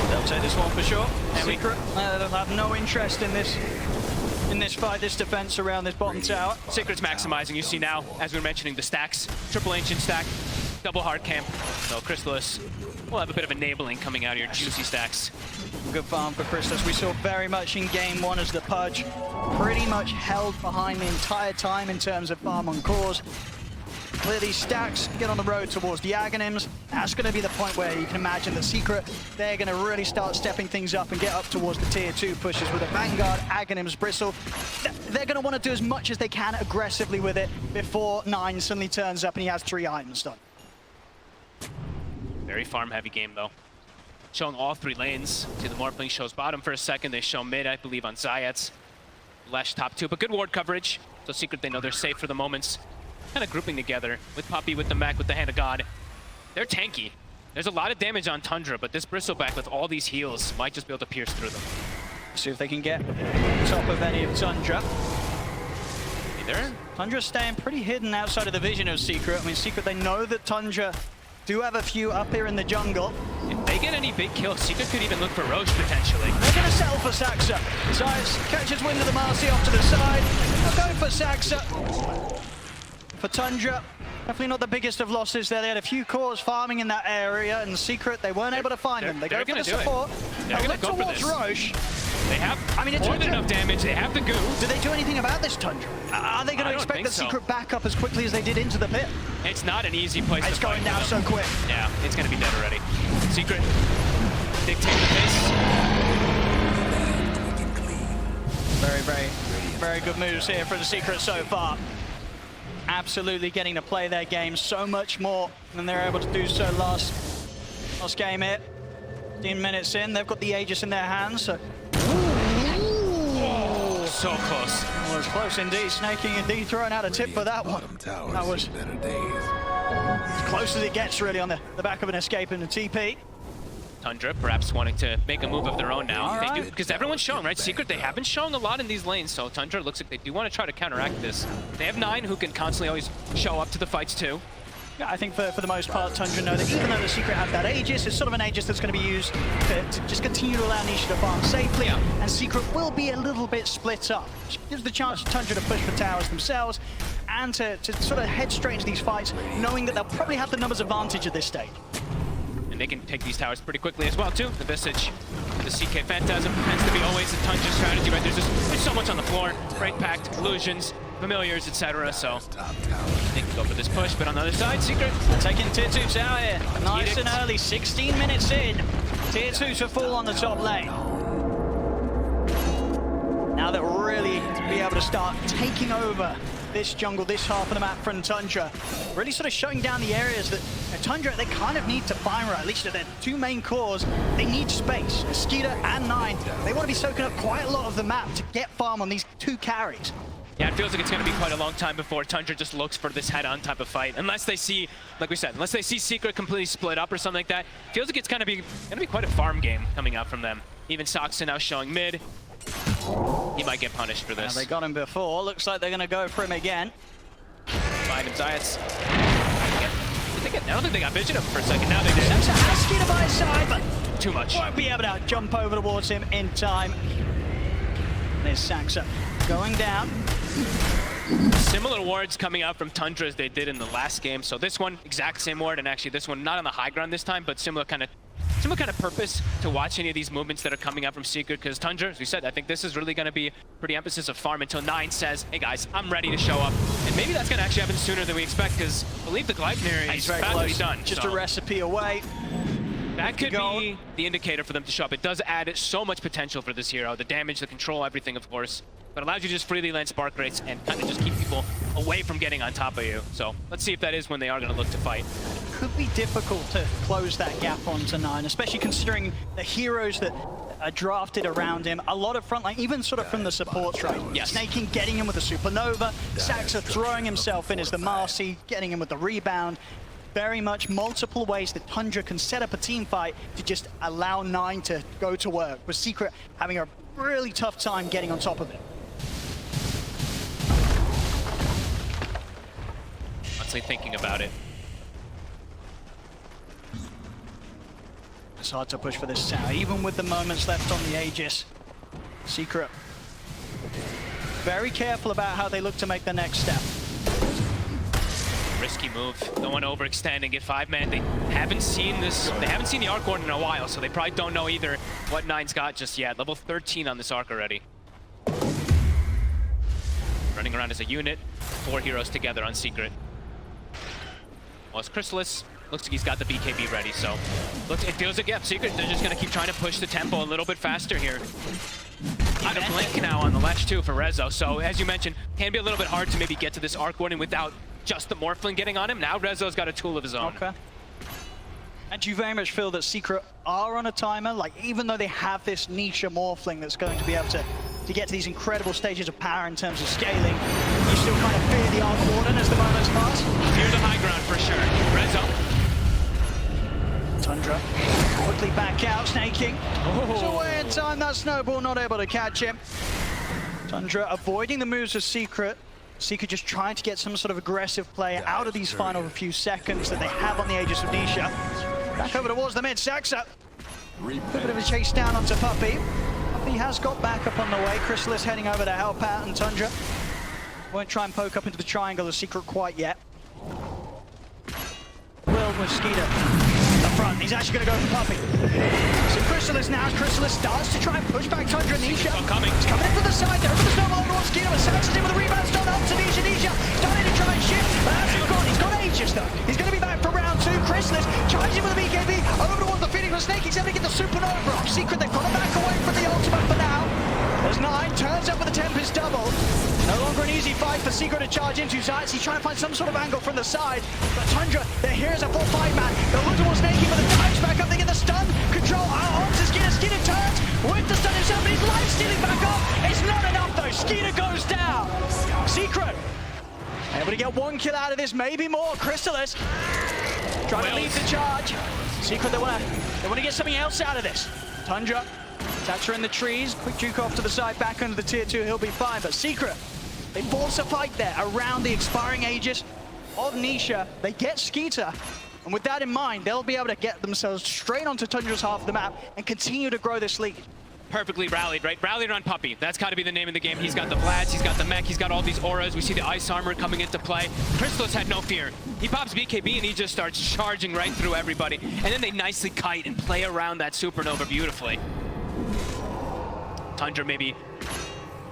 Speaker 4: They'll take this one for sure. Secret, they'll have no interest in this fight, this defense around this bottom tower.
Speaker 6: Secret's maximizing. You see now, as we were mentioning, the stacks. Triple Ancient stack, double hard camp. So Crystallis will have a bit of enabling coming out of your juicy stacks.
Speaker 4: Good farm for Crystallis. We saw very much in game 1 as the Pudge pretty much held behind the entire time in terms of farm on cores. Clear these stacks, get on the road towards the Aghanims. That's going to be the point where you can imagine the Secret, they're going to really start stepping things up and get up towards the tier 2 pushes with a Vanguard, Aghanims, Bristle. They're going to want to do as much as they can aggressively with it before 9 suddenly turns up and he has 3 items done.
Speaker 6: Very farm-heavy game, though. Showing all 3 lanes. See, the Morphling shows bottom for a second. They show mid, I believe, on Zayats. Lesh top 2, but good ward coverage. So Secret, they know they're safe for the moments. Kind of grouping together with Puppey, with the mech, with the Hand of God. They're tanky. There's a lot of damage on Tundra, but this Bristleback with all these heals might just be able to pierce through them.
Speaker 4: See if they can get on top of any of Tundra.
Speaker 6: Either.
Speaker 4: Tundra's staying pretty hidden outside of the vision of Secret. I mean, Secret, they know that Tundra do have a few up here in the jungle.
Speaker 6: If they get any big kills, Secret could even look for Roche potentially.
Speaker 4: They're going to settle for Saxa. Zayas catches wind of the Marcy off to the side. They're going for Saxa. For Tundra, definitely not the biggest of losses there. They had a few cores farming in that area, and Secret, they weren't able to find them. They go for the support.
Speaker 6: They're going to go for
Speaker 4: towards
Speaker 6: this.
Speaker 4: Roche.
Speaker 6: They have
Speaker 4: it's
Speaker 6: more than enough damage. They have the goo.
Speaker 4: Do they do anything about this, Tundra? Are they going to expect the Secret back up as quickly as they did into the pit?
Speaker 6: It's not an easy place to
Speaker 4: It's going down so quick.
Speaker 6: Yeah, it's going to be dead already. Secret dictate the pace.
Speaker 4: Very good moves here for the Secret so far. Absolutely getting to play their game so much more than they were able to do so last game here. 15 minutes in, they've got the Aegis in their hands, so...
Speaker 6: Oh, so close.
Speaker 4: Well, it's close indeed. Snaking indeed throwing out a tip for that one. That was
Speaker 2: better days.
Speaker 4: as close as it gets really on the back of an escape in the TP.
Speaker 6: Tundra perhaps wanting to make a move of their own now.
Speaker 4: All right.
Speaker 6: Because everyone's showing, right? Secret, they have been showing a lot in these lanes, so Tundra looks like they do want to try to counteract this. They have 9 who can constantly always show up to the fights too.
Speaker 4: Yeah, I think for the most part, Tundra know that even though the Secret have that Aegis, it's sort of an Aegis that's going to be used to just continue to allow Nisha to farm safely, and Secret will be a little bit split up. Which gives the chance to Tundra to push for towers themselves, and to sort of head straight into these fights, knowing that they'll probably have the numbers advantage at this stage.
Speaker 6: And they can take these towers pretty quickly as well too. The Visage, the CK Phantasm tends to be always a Tundra strategy, right? There's so much on the floor, Break Pact, Illusions, Familiars, etc. So they can go for this push, but on the other side, Secret
Speaker 4: Taking Tier 2 tower here, nice and early, 16 minutes in. Tier 2 to fall on the top lane. Now they'll really be able to start taking over this jungle, this half of the map from Tundra. Really sort of shutting down the areas that Tundra, they kind of need to find, or at least their 2 main cores, they need space. skiter and 9, they want to be soaking up quite a lot of the map to get farm on these 2 carries.
Speaker 6: Yeah, it feels like it's going to be quite a long time before Tundra just looks for this head-on type of fight. Unless they see, like we said, unless they see Secret completely split up or something like that, feels like it's going to be quite a farm game coming out from them. Even Soxon now showing mid. He might get punished for this.
Speaker 4: Now they got him before. Looks like they're going to go for him again.
Speaker 6: Find him, Zayas. I don't think they got vision of him for a second. Now they do.
Speaker 4: That's a skiter by his side, but
Speaker 6: Too much.
Speaker 4: won't be able to jump over towards him in time. There's Saxa going down.
Speaker 6: Similar wards coming out from Tundra as they did in the last game. So this one, exact same ward, and actually this one not on the high ground this time, but similar kind of purpose to watch any of these movements that are coming out from Secret, because Tundra, as we said, I think this is really going to be pretty emphasis of farm until 9 says, hey guys, I'm ready to show up. And maybe that's going to actually happen sooner than we expect, because I believe the Gleipnir is about to be done.
Speaker 4: Just a recipe away.
Speaker 6: That could be the indicator for them to show up. It does add so much potential for this hero. The damage, the control, everything, of course. But allows you to just freely land spark rates and kind of just keep people away from getting on top of you. So let's see if that is when they are going to look to fight.
Speaker 4: Could be difficult to close that gap onto 9, especially considering the heroes that are drafted around him. A lot of frontline, even sort of from the supports, right?
Speaker 6: Yes.
Speaker 4: Snaking getting him with the Supernova, Saxa throwing himself in as the Marcy, getting him with the rebound. Very much multiple ways that Tundra can set up a team fight to just allow 9 to go to work, with Secret having a really tough time getting on top of it.
Speaker 6: Honestly thinking about it.
Speaker 4: It's hard to push for this tower, even with the moments left on the Aegis. Secret very careful about how they look to make the next step.
Speaker 6: Risky move. Don't want to overextend and get 5-man. They haven't seen this. They haven't seen the Arc Warden in a while, so they probably don't know either what 9's got just yet. Level 13 on this Arc already. Running around as a unit. 4 heroes together on Secret. Well, it's Chrysalis. Looks like he's got the BKB ready, so it feels like, yeah, Secret, they're just going to keep trying to push the tempo a little bit faster here. Got a blink now on the ledge too for Rezo, so as you mentioned, can be a little bit hard to maybe get to this Arc Warden without just the Morphling getting on him. Now Rezo's got a tool of his own.
Speaker 4: Okay. And do you very much feel that Secret are on a timer? Like, even though they have this niche Morphling that's going to be able to get to these incredible stages of power in terms of scaling, you still kind of fear the Arc Warden as the moments pass?
Speaker 6: Fear the high ground for sure. Rezo.
Speaker 4: Tundra quickly back out, snaking. So away in time, that snowball not able to catch him. Tundra avoiding the moves of Secret. Secret just trying to get some sort of aggressive play out of these final few seconds that they have on the Aegis of Nisha. Back over towards the mid, Saxa. A bit of a chase down onto Puppey. Puppey has got back up on the way. Chrysalis heading over to help out, and Tundra won't try and poke up into the triangle of Secret quite yet. Will with Skiter up front. He's actually going to go for Puppey. So Chrysalis now, Chrysalis starts to try and push back Tundra. Nisha
Speaker 6: coming.
Speaker 4: He's coming in from the side there, over the snowball over towards Skiter. Saxon's in with a rebound, start up to Nisha. Nisha starting to try and shift. He's got Aegis though. He's going to be back for round 2. Chrysalis charges in with a BKB over towards the Phoenix with Snake. He's able to get the supernova off. Secret, they've got to back away from the ultimate for now. As 9 turns up with the Tempest double. No longer an easy fight for Secret to charge into. Zayats, he's trying to find some sort of angle from the side. But Tundra, here's a 4-5 man. They'll look towards Snakey, but the dives back up. They get the stun. Control out onto Skeeter. Skeeter turns with the stun himself, but his life stealing back up. It's not enough though. Skeeter goes down. Secret able to get 1 kill out of this, maybe more. Chrysalis trying to lead the charge. Secret, they want to get something else out of this. Tundra, Thatcher in the trees, quick juke off to the side, back under the tier 2, he'll be fine. But Secret, they force a fight there around the expiring Aegis of Nisha. They get Skeeter, and with that in mind, they'll be able to get themselves straight onto Tundra's half of the map and continue to grow this lead.
Speaker 6: Perfectly rallied, right? Rallied on Puppey. That's got to be the name of the game. He's got the Vlads, he's got the mech, he's got all these auras. We see the ice armor coming into play. Chrysalis had no fear. He pops BKB and he just starts charging right through everybody. And then they nicely kite and play around that supernova beautifully. Tundra maybe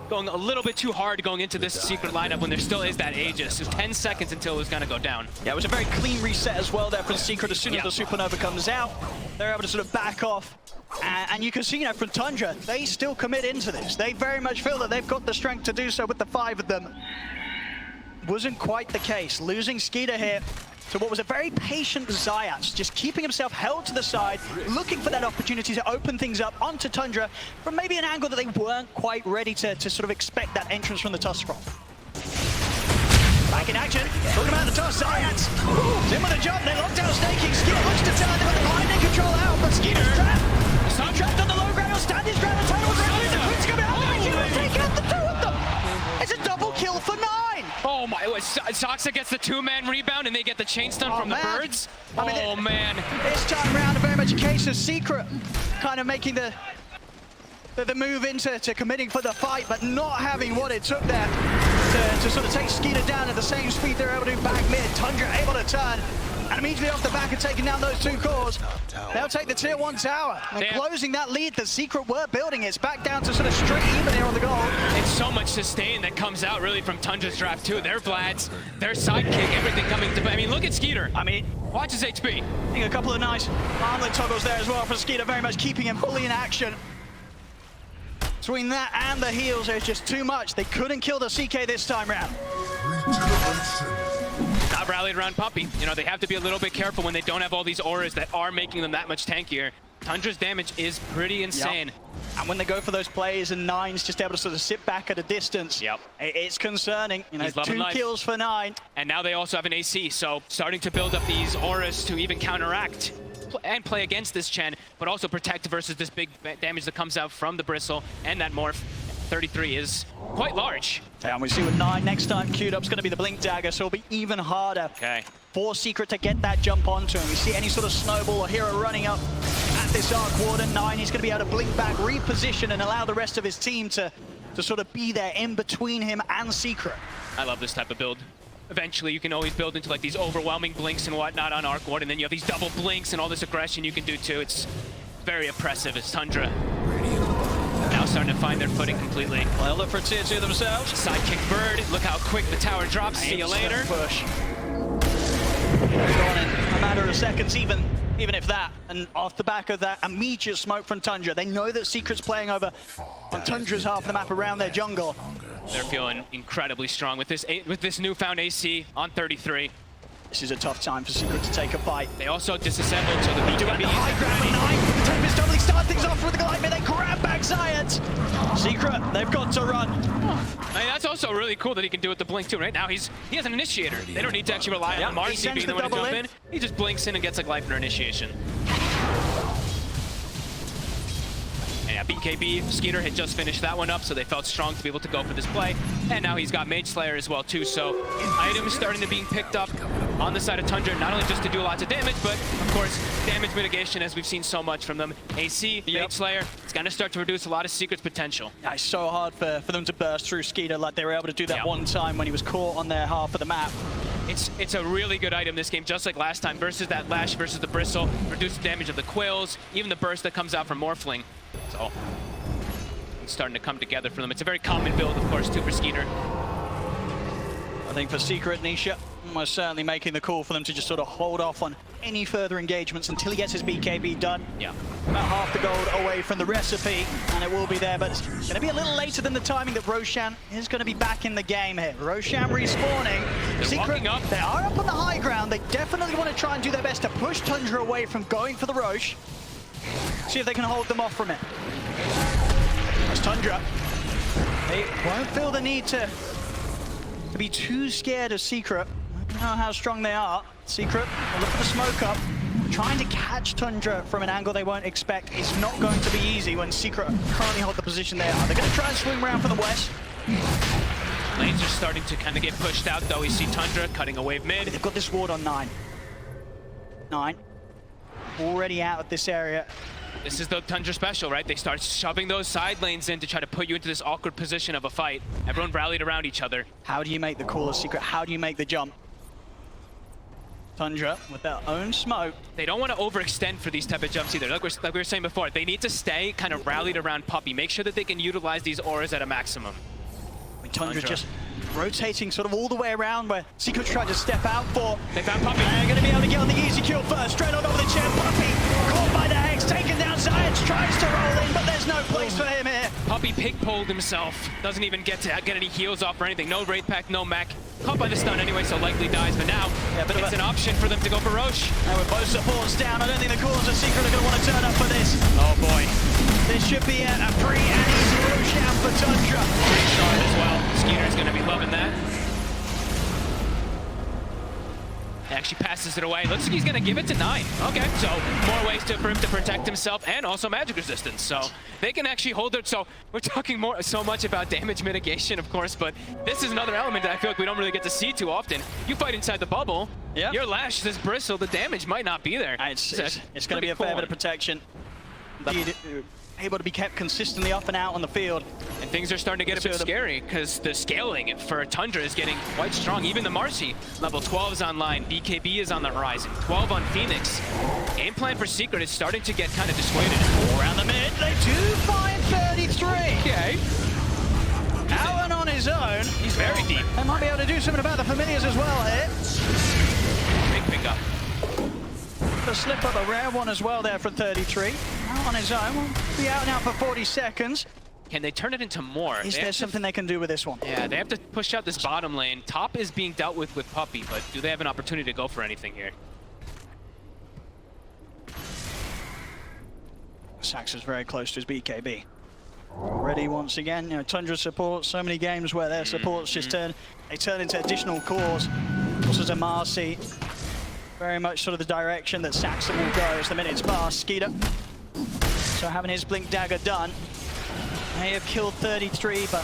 Speaker 6: going a little bit too hard going into this Secret lineup when there still is that Aegis. It was 10 seconds until it was going to go down.
Speaker 4: Yeah, it was a very clean reset as well there for the Secret. As soon as the supernova comes out, they're able to sort of back off. And you can see, from Tundra, they still commit into this. They very much feel that they've got the strength to do so with the 5 of them. Wasn't quite the case. Losing Skeeter here to what was a very patient Zayats, just keeping himself held to the side, looking for that opportunity to open things up onto Tundra from maybe an angle that they weren't quite ready to sort of expect that entrance from the Tusk from. Back in action, talking about the Tusk, Zayats. In with a jump, they locked out Snaking. Skeeter looks to turn, they've got the blinding control out, but Skeeter's trapped. Trapped on the low ground, he'll stand his ground, the title was ready, the Queen's coming out, they're taking out the 2 of them. It's a double kill for 9.
Speaker 6: Oh my, Saxa gets the 2-man rebound and they get the chain stun from the birds. Man.
Speaker 4: This time around, very much a case of Secret kind of making the move into committing for the fight, but not having what it took there to sort of take Skeeter down at the same speed they're able to do back mid. Tundra able to turn. And immediately off the back of taking down those 2 cores, they'll take the tier 1 tower. And closing that lead, the Secret were building. It's back down to sort of straight even here on the goal.
Speaker 6: It's so much sustain that comes out really from Tundra's draft too. Their Vlads, their sidekick, everything coming to... I mean, look at Skeeter. Watch his HP.
Speaker 4: I think a couple of nice armlet toggles there as well for Skeeter, very much keeping him fully in action. Between that and the heals, there's just too much. They couldn't kill the CK this time round.
Speaker 6: Not rallied around Puppey. They have to be a little bit careful when they don't have all these auras that are making them that much tankier. Tundra's damage is pretty insane.
Speaker 4: Yep. And when they go for those plays and 9's just able to sort of sit back at a distance, it's concerning. 2 kills for 9.
Speaker 6: And now they also have an AC, so starting to build up these auras to even counteract and play against this Chen, but also protect versus this big damage that comes out from the Bristle and that Morph. 33 is quite large.
Speaker 4: Yeah, and we see with 9 next time queued up is going to be the Blink Dagger, so it'll be even harder for Secret to get that jump onto him. We see any sort of snowball or hero running up at this Arc Warden. 9, he's going to be able to blink back, reposition, and allow the rest of his team to sort of be there in between him and Secret.
Speaker 6: I love this type of build. Eventually, you can always build into like these overwhelming blinks and whatnot on Arc Warden, and then you have these double blinks and all this aggression you can do too. It's very oppressive as Tundra now starting to find their footing completely.
Speaker 4: Well, look for tier 2 themselves.
Speaker 6: Sidekick Bird, look how quick the tower drops. See you later.
Speaker 4: Push. They're gone in a matter of seconds, even if that. And off the back of that, immediate smoke from Tundra. They know that Secret's playing over on Tundra's half of the map around their jungle.
Speaker 6: They're feeling incredibly strong with this newfound AC on 33.
Speaker 4: This is a tough time for Secret to take a fight.
Speaker 6: They also disassembled, so the BKB
Speaker 4: the high ground at 9. The Tempest doubling start things off with the Goliath, they grab back Zayat. Secret, they've got to run.
Speaker 6: I mean, that's also really cool that he can do it with the blink too, right? Now he has an initiator. They don't need to actually rely on Marcy being the one to jump in. He just blinks in and gets like life in her initiation. yeah, BKB, Skiter had just finished that one up, so they felt strong to be able to go for this play. And now he's got Mage Slayer as well, too. So items starting to being picked up on the side of Tundra, not only just to do lots of damage, but of course, damage mitigation, as we've seen so much from them. AC, Mage Slayer, it's going to start to reduce a lot of Secret's potential.
Speaker 4: Yeah, it's so hard for them to burst through Skiter like they were able to do that one time when he was caught on their half of the map.
Speaker 6: It's a really good item this game, just like last time, versus that Lash, versus the Bristle, reduce the damage of the Quills, even the burst that comes out from Morphling. So it's starting to come together for them. It's a very common build, of course, too, for Skiter.
Speaker 4: I think for Secret, Nisha almost certainly making the call for them to just sort of hold off on any further engagements until he gets his BKB done.
Speaker 6: Yeah.
Speaker 4: About half the gold away from the recipe, and it will be there, but it's going to be a little later than the timing that Roshan is going to be back in the game here. Roshan respawning.
Speaker 6: They're walking up.
Speaker 4: They are up on the high ground. They definitely want to try and do their best to push Tundra away from going for the Roche. See if they can hold them off from it. That's Tundra. They won't feel the need to be too scared of Secret. I don't know how strong they are. Secret, look at the smoke up. Trying to catch Tundra from an angle they won't expect. It's not going to be easy when Secret currently hold the position they are. They're going to try and swing around from the west.
Speaker 6: Lanes are starting to kind of get pushed out, though. We see Tundra cutting a wave mid.
Speaker 4: They've got this ward on 9. 9. Already out of this area.
Speaker 6: This is the Tundra special, right? They start shoving those side lanes in to try to put you into this awkward position of a fight. Everyone rallied around each other.
Speaker 4: How do you make the call of Secret? How do you make the jump? Tundra with their own smoke.
Speaker 6: They don't want to overextend for these type of jumps either. Like we were saying before, they need to stay kind of rallied around Puppey. Make sure that they can utilize these auras at a maximum.
Speaker 4: Tundra just rotating sort of all the way around where Secret tried to step out for.
Speaker 6: They found Puppey.
Speaker 4: They're going to be able to get on the easy kill first. Straight on over the chair. Puppey caught by the Hex, taken down. Science tries to roll in, but there's no place for him here.
Speaker 6: Puppey pig-poled himself. Doesn't even get any heals off or anything. No Wraith Pack, no mech. Caught by the stun anyway, so likely dies. But now, it's an option for them to go for Roche.
Speaker 4: Now with both supports down, I don't think the cores of Secret are going to want to turn up for this.
Speaker 6: Oh boy.
Speaker 4: This should be a free and easy Roche out for Tundra.
Speaker 6: Great shot as well. Skiter's going to be loving that. Actually passes it away. Looks like he's going to give it to 9. Okay, so more ways for him to protect himself and also magic resistance. So they can actually hold it. So we're talking so much about damage mitigation, of course, but this is another element that I feel like we don't really get to see too often. You fight inside the bubble, your Lash, this Bristle, the damage might not be there.
Speaker 4: It's going to be a fair bit of protection. Able to be kept consistently up and out on the field.
Speaker 6: And things are starting to get a bit scary because the scaling for Tundra is getting quite strong. Even the Marcy, level 12 is online. BKB is on the horizon. 12 on Phoenix. Game plan for Secret is starting to get kind of dissuaded.
Speaker 4: Around the mid, they do find 33.
Speaker 6: Okay.
Speaker 4: Alan on his own.
Speaker 6: He's very deep.
Speaker 4: They might be able to do something about the familiars as well here.
Speaker 6: Big pickup.
Speaker 4: The slip up, a rare one as well there from 33. Out on his own, will be out now for 40 seconds.
Speaker 6: Can they turn it into more?
Speaker 4: Is there something they can do with this one?
Speaker 6: Yeah, they have to push out this bottom lane. Top is being dealt with Puppey, but do they have an opportunity to go for anything here?
Speaker 4: Sax is very close to his BKB. Already once again, you know, Tundra support, so many games where their supports just turn into additional cores. Also a Marcy. Very much sort of the direction that Saxon will go as the minutes pass. Skiter, so having his Blink Dagger done. May have killed 33, but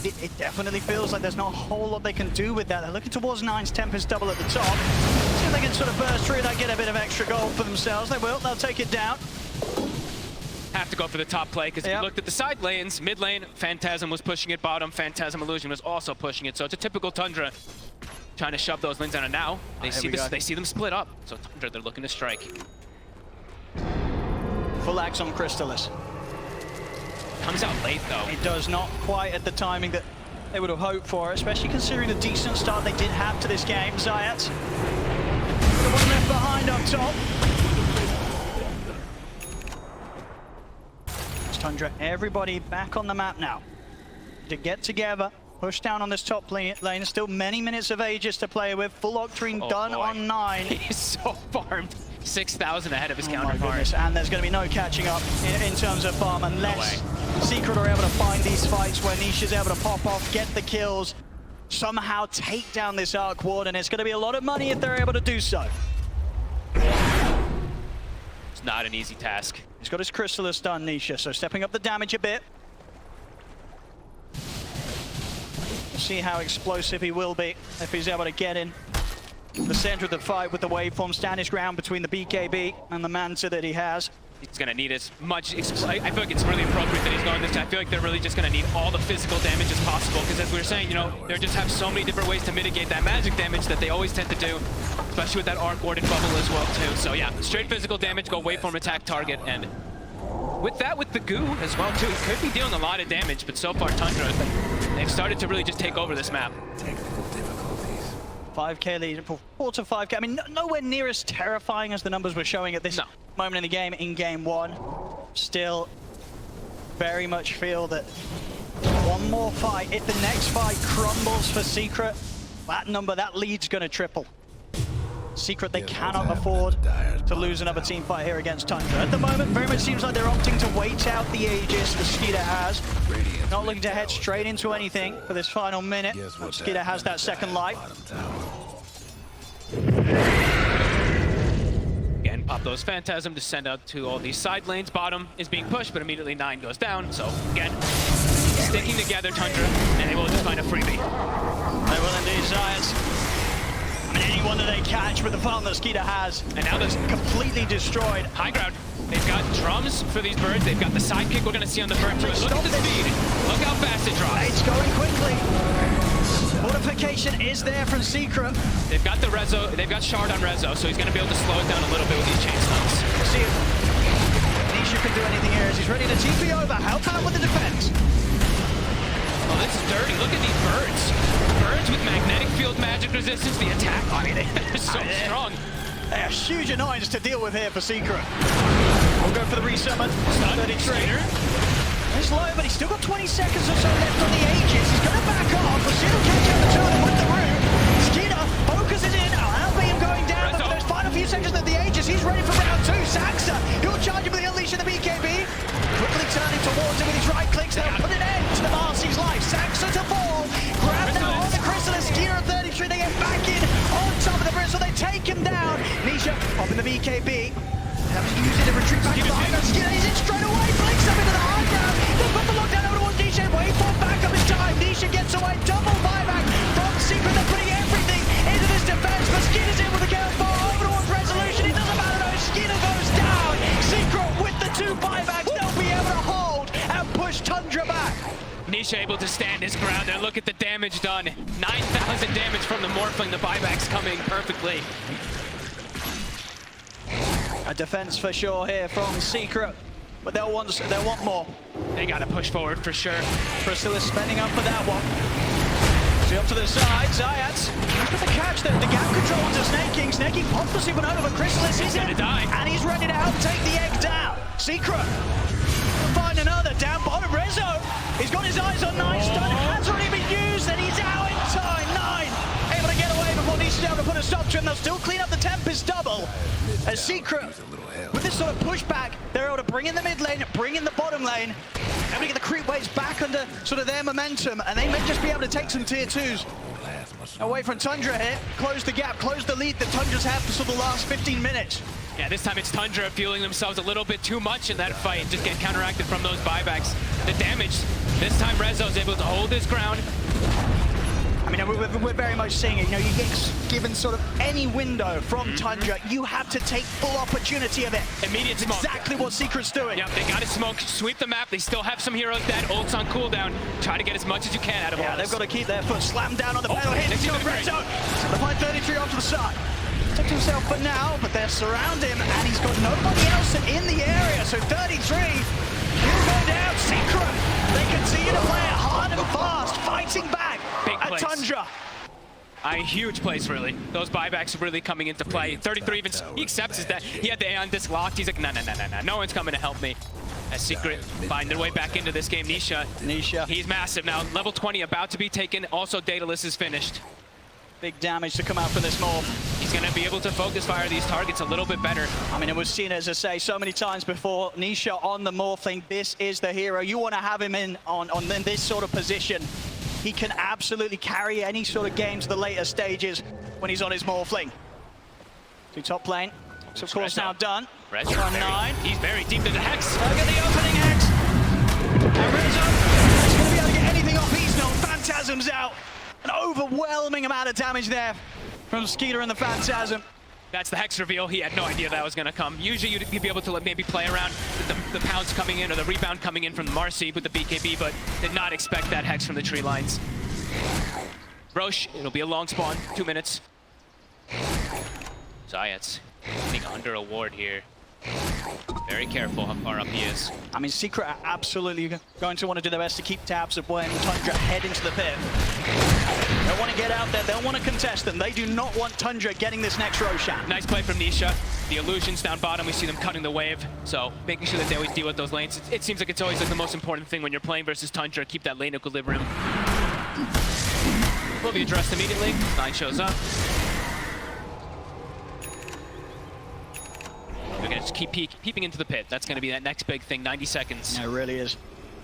Speaker 4: it definitely feels like there's not a whole lot they can do with that. They're looking towards 9's Tempest double at the top. See if they can sort of burst through that, get a bit of extra gold for themselves. They will, they'll take it down.
Speaker 6: Have to go for the top play because if you looked at the side lanes, mid lane, Phantasm was pushing it, bottom, Phantasm Illusion was also pushing it. So it's a typical Tundra trying to shove those lanes down, and now they see them split up. So Tundra, they're looking to strike.
Speaker 4: Full axe on Crystallis.
Speaker 6: Comes out late though.
Speaker 4: It does not quite at the timing that they would have hoped for, especially considering the decent start they did have to this game. Zayat, the one left behind up top. It's Tundra, everybody back on the map now. To get together, push down on this top lane. Still many minutes of Aegis to play with. Full Octarine done on 9.
Speaker 6: He's so farmed. 6,000 ahead of his counterpart.
Speaker 4: And there's going to be no catching up in terms of farm unless Secret are able to find these fights where Nisha's able to pop off, get the kills, somehow take down this Arc Ward, and it's going to be a lot of money if they're able to do so.
Speaker 6: not an easy task.
Speaker 4: He's got his Chrysalis done, Nisha, so stepping up the damage a bit. We'll see how explosive he will be if he's able to get in the center of the fight with the waveform, stand his ground between the BKB and the Manta that he has.
Speaker 6: He's going to need as much... I feel like it's really appropriate that he's going this. I feel like they're really just going to need all the physical damage as possible, because as we were saying, you know, they just have so many different ways to mitigate that magic damage that they always tend to do, especially with that Arc Warden bubble as well, too. So yeah, straight physical damage, go waveform, attack target, and with that, with the goo as well, too, he could be dealing a lot of damage, but so far, Tundra, they've started to really just take over this map.
Speaker 2: Technical difficulties.
Speaker 4: 5k lead, 4 to 5k. I mean, nowhere near as terrifying as the numbers were showing at this moment in the game, in game one. Still, very much feel that one more fight, if the next fight crumbles for Secret, that number, that lead's going to triple. Secret, they cannot afford to lose another team fight here against Tundra. At the moment, very much seems like they're opting to wait out the Aegis the Skiter has. Not looking to head straight into anything for this final minute. Skiter has that second life.
Speaker 6: Again, pop those Phantasm to send out to all these side lanes. Bottom is being pushed, but immediately 9 goes down. So again, sticking together, Tundra, and they will just find a freebie.
Speaker 4: They will indeed, Giants. I mean, anyone that they catch with the farm that Skiter has, and now that's completely destroyed.
Speaker 6: High ground. They've got drums for these birds. They've got the sidekick we're going to see on the bird too. Look at the speed. Look how fast it drops.
Speaker 4: It's going quickly. Fortification is there from Secret.
Speaker 6: They've got the Rezo. They've got Shard on Rezo, so he's going to be able to slow it down a little bit with these chain stuns.
Speaker 4: We'll see if Nisha can do anything here as he's ready to TP over. Help out with the defense.
Speaker 6: Oh, this is dirty. Look at these birds. Birds with magnetic field magic resistance. The attack, I mean, they're so strong.
Speaker 4: They are huge annoyance to deal with here for Secret. We'll go for the resummon.
Speaker 6: Stun,
Speaker 4: 33. He's low, but he's still got 20 seconds or so left on the Aegis. He's going to back off. We'll see him catch up the two of them with the root. Skiter focuses in. Albion going down, but for those final few seconds of the Aegis, he's ready for round 2. Saxa, he'll charge him with the unleash of the BKB. Quickly turning towards him with his right clicks. They'll put an end to the Marcy's life. Saxa to fall. Grab now on the Chrysalis. Skiter at 33. They get back in on top of the bridge, so they take him down. Nisha popping the BKB. Have to use it to retreat back behind us. Skiter is in straight away. Blinks up into the high ground. They'll put the lockdown over towards Nisha. Waveform back up in time. Nisha gets away. Double buyback from Secret. They're putting everything into this defense, but Skiter's in with the gale far over towards Resolution. It doesn't matter though. Skiter goes down. Secret with the 2 buybacks. They'll be able to hold and push Tundra back.
Speaker 6: Nisha able to stand his ground and look at the damage done. 9,000 damage from the Morphling. The buybacks coming perfectly.
Speaker 4: A defense for sure here from Secret, but they'll want more.
Speaker 6: They got to push forward for sure.
Speaker 4: Priscilla spending up for that one. See up to the side, Zayats. He's got the catch there. The gap control onto Snake King. Snake King pops the supernova, but Chrysalis is
Speaker 6: gonna die.
Speaker 4: And he's ready to help take the egg down. Secret. Find another down bottom. Rezo. He's got his eyes on 9. Stun has already been used, and he's out in time. 9 able to get away before Nisha's able to put a stop to him. They'll still clean up the Tempest double. As Secret, with this sort of pushback, they're able to bring in the mid lane, bring in the bottom lane, able to get the creep waves back under sort of their momentum, and they may just be able to take some tier 2s away from Tundra here, close the gap, close the lead that Tundra's had for sort of the last 15 minutes.
Speaker 6: Yeah, this time it's Tundra feeling themselves a little bit too much in that fight, just get counteracted from those buybacks. The damage, this time Rezo's able to hold his ground.
Speaker 4: I mean, we're very much seeing it. You know, you get given sort of any window from Tundra, you have to take full opportunity of it.
Speaker 6: Immediate smoke.
Speaker 4: Exactly what Secret's doing.
Speaker 6: Yep, they got to smoke, sweep the map. They still have some heroes dead. Ult's on cooldown. Try to get as much as you can out of all
Speaker 4: Yeah,
Speaker 6: this.
Speaker 4: they've got to keep their foot slammed down on the pedal. Hit to Rezo. The find 33 off to the side. Took himself for now, but they're surrounding him, and he's got nobody else in the area. So 33 will go down. Secret. They continue to play it hard and fast, fighting back at Tundra.
Speaker 6: Huge place, really. Those buybacks are really coming into play. 33 even, he accepts that. He had the Aeon disc locked. He's like, no, no one's coming to help me. As Secret find their way back into this game. Nisha, he's massive now. Level 20 about to be taken. Also, Daedalus is finished.
Speaker 4: Big damage to come out for this morph.
Speaker 6: He's going to be able to focus fire these targets a little bit better.
Speaker 4: I mean, it was seen, as I say, so many times before. Nisha on the morphling. This is the hero. You want to have him in on this sort of position. He can absolutely carry any sort of game to the later stages when he's on his morphling. To top lane. So of course now done.
Speaker 6: Fresh
Speaker 4: On 9.
Speaker 6: He's very deep. There's a Hex.
Speaker 4: Look at the opening Hex. And Rizzo is going to be able to get anything off. He's not. Phantasm's out. An overwhelming amount of damage there from skiter and the Phantasm.
Speaker 6: That's the Hex reveal. He had no idea that was going to come. Usually you'd be able to maybe play around the pounce coming in or the rebound coming in from the Marcy with the BKB, but did not expect that Hex from the tree lines. Roche, it'll be a long spawn, 2 minutes. Zayat's getting under a ward here. Very careful how far up he is.
Speaker 4: I mean, Secret are absolutely going to want to do their best to keep tabs of when Tundra head into the pit. They want to get out there, they'll want to contest them. They do not want Tundra getting this next Roshan.
Speaker 6: Nice play from Nisha. The illusions down bottom, we see them cutting the wave. So making sure that they always deal with those lanes. It seems like it's always like the most important thing when you're playing versus Tundra, keep that lane equilibrium. Will be addressed immediately. 9 shows up. We're gonna just keep peeping into the pit. That's gonna be that next big thing, 90 seconds.
Speaker 4: Yeah, it really is.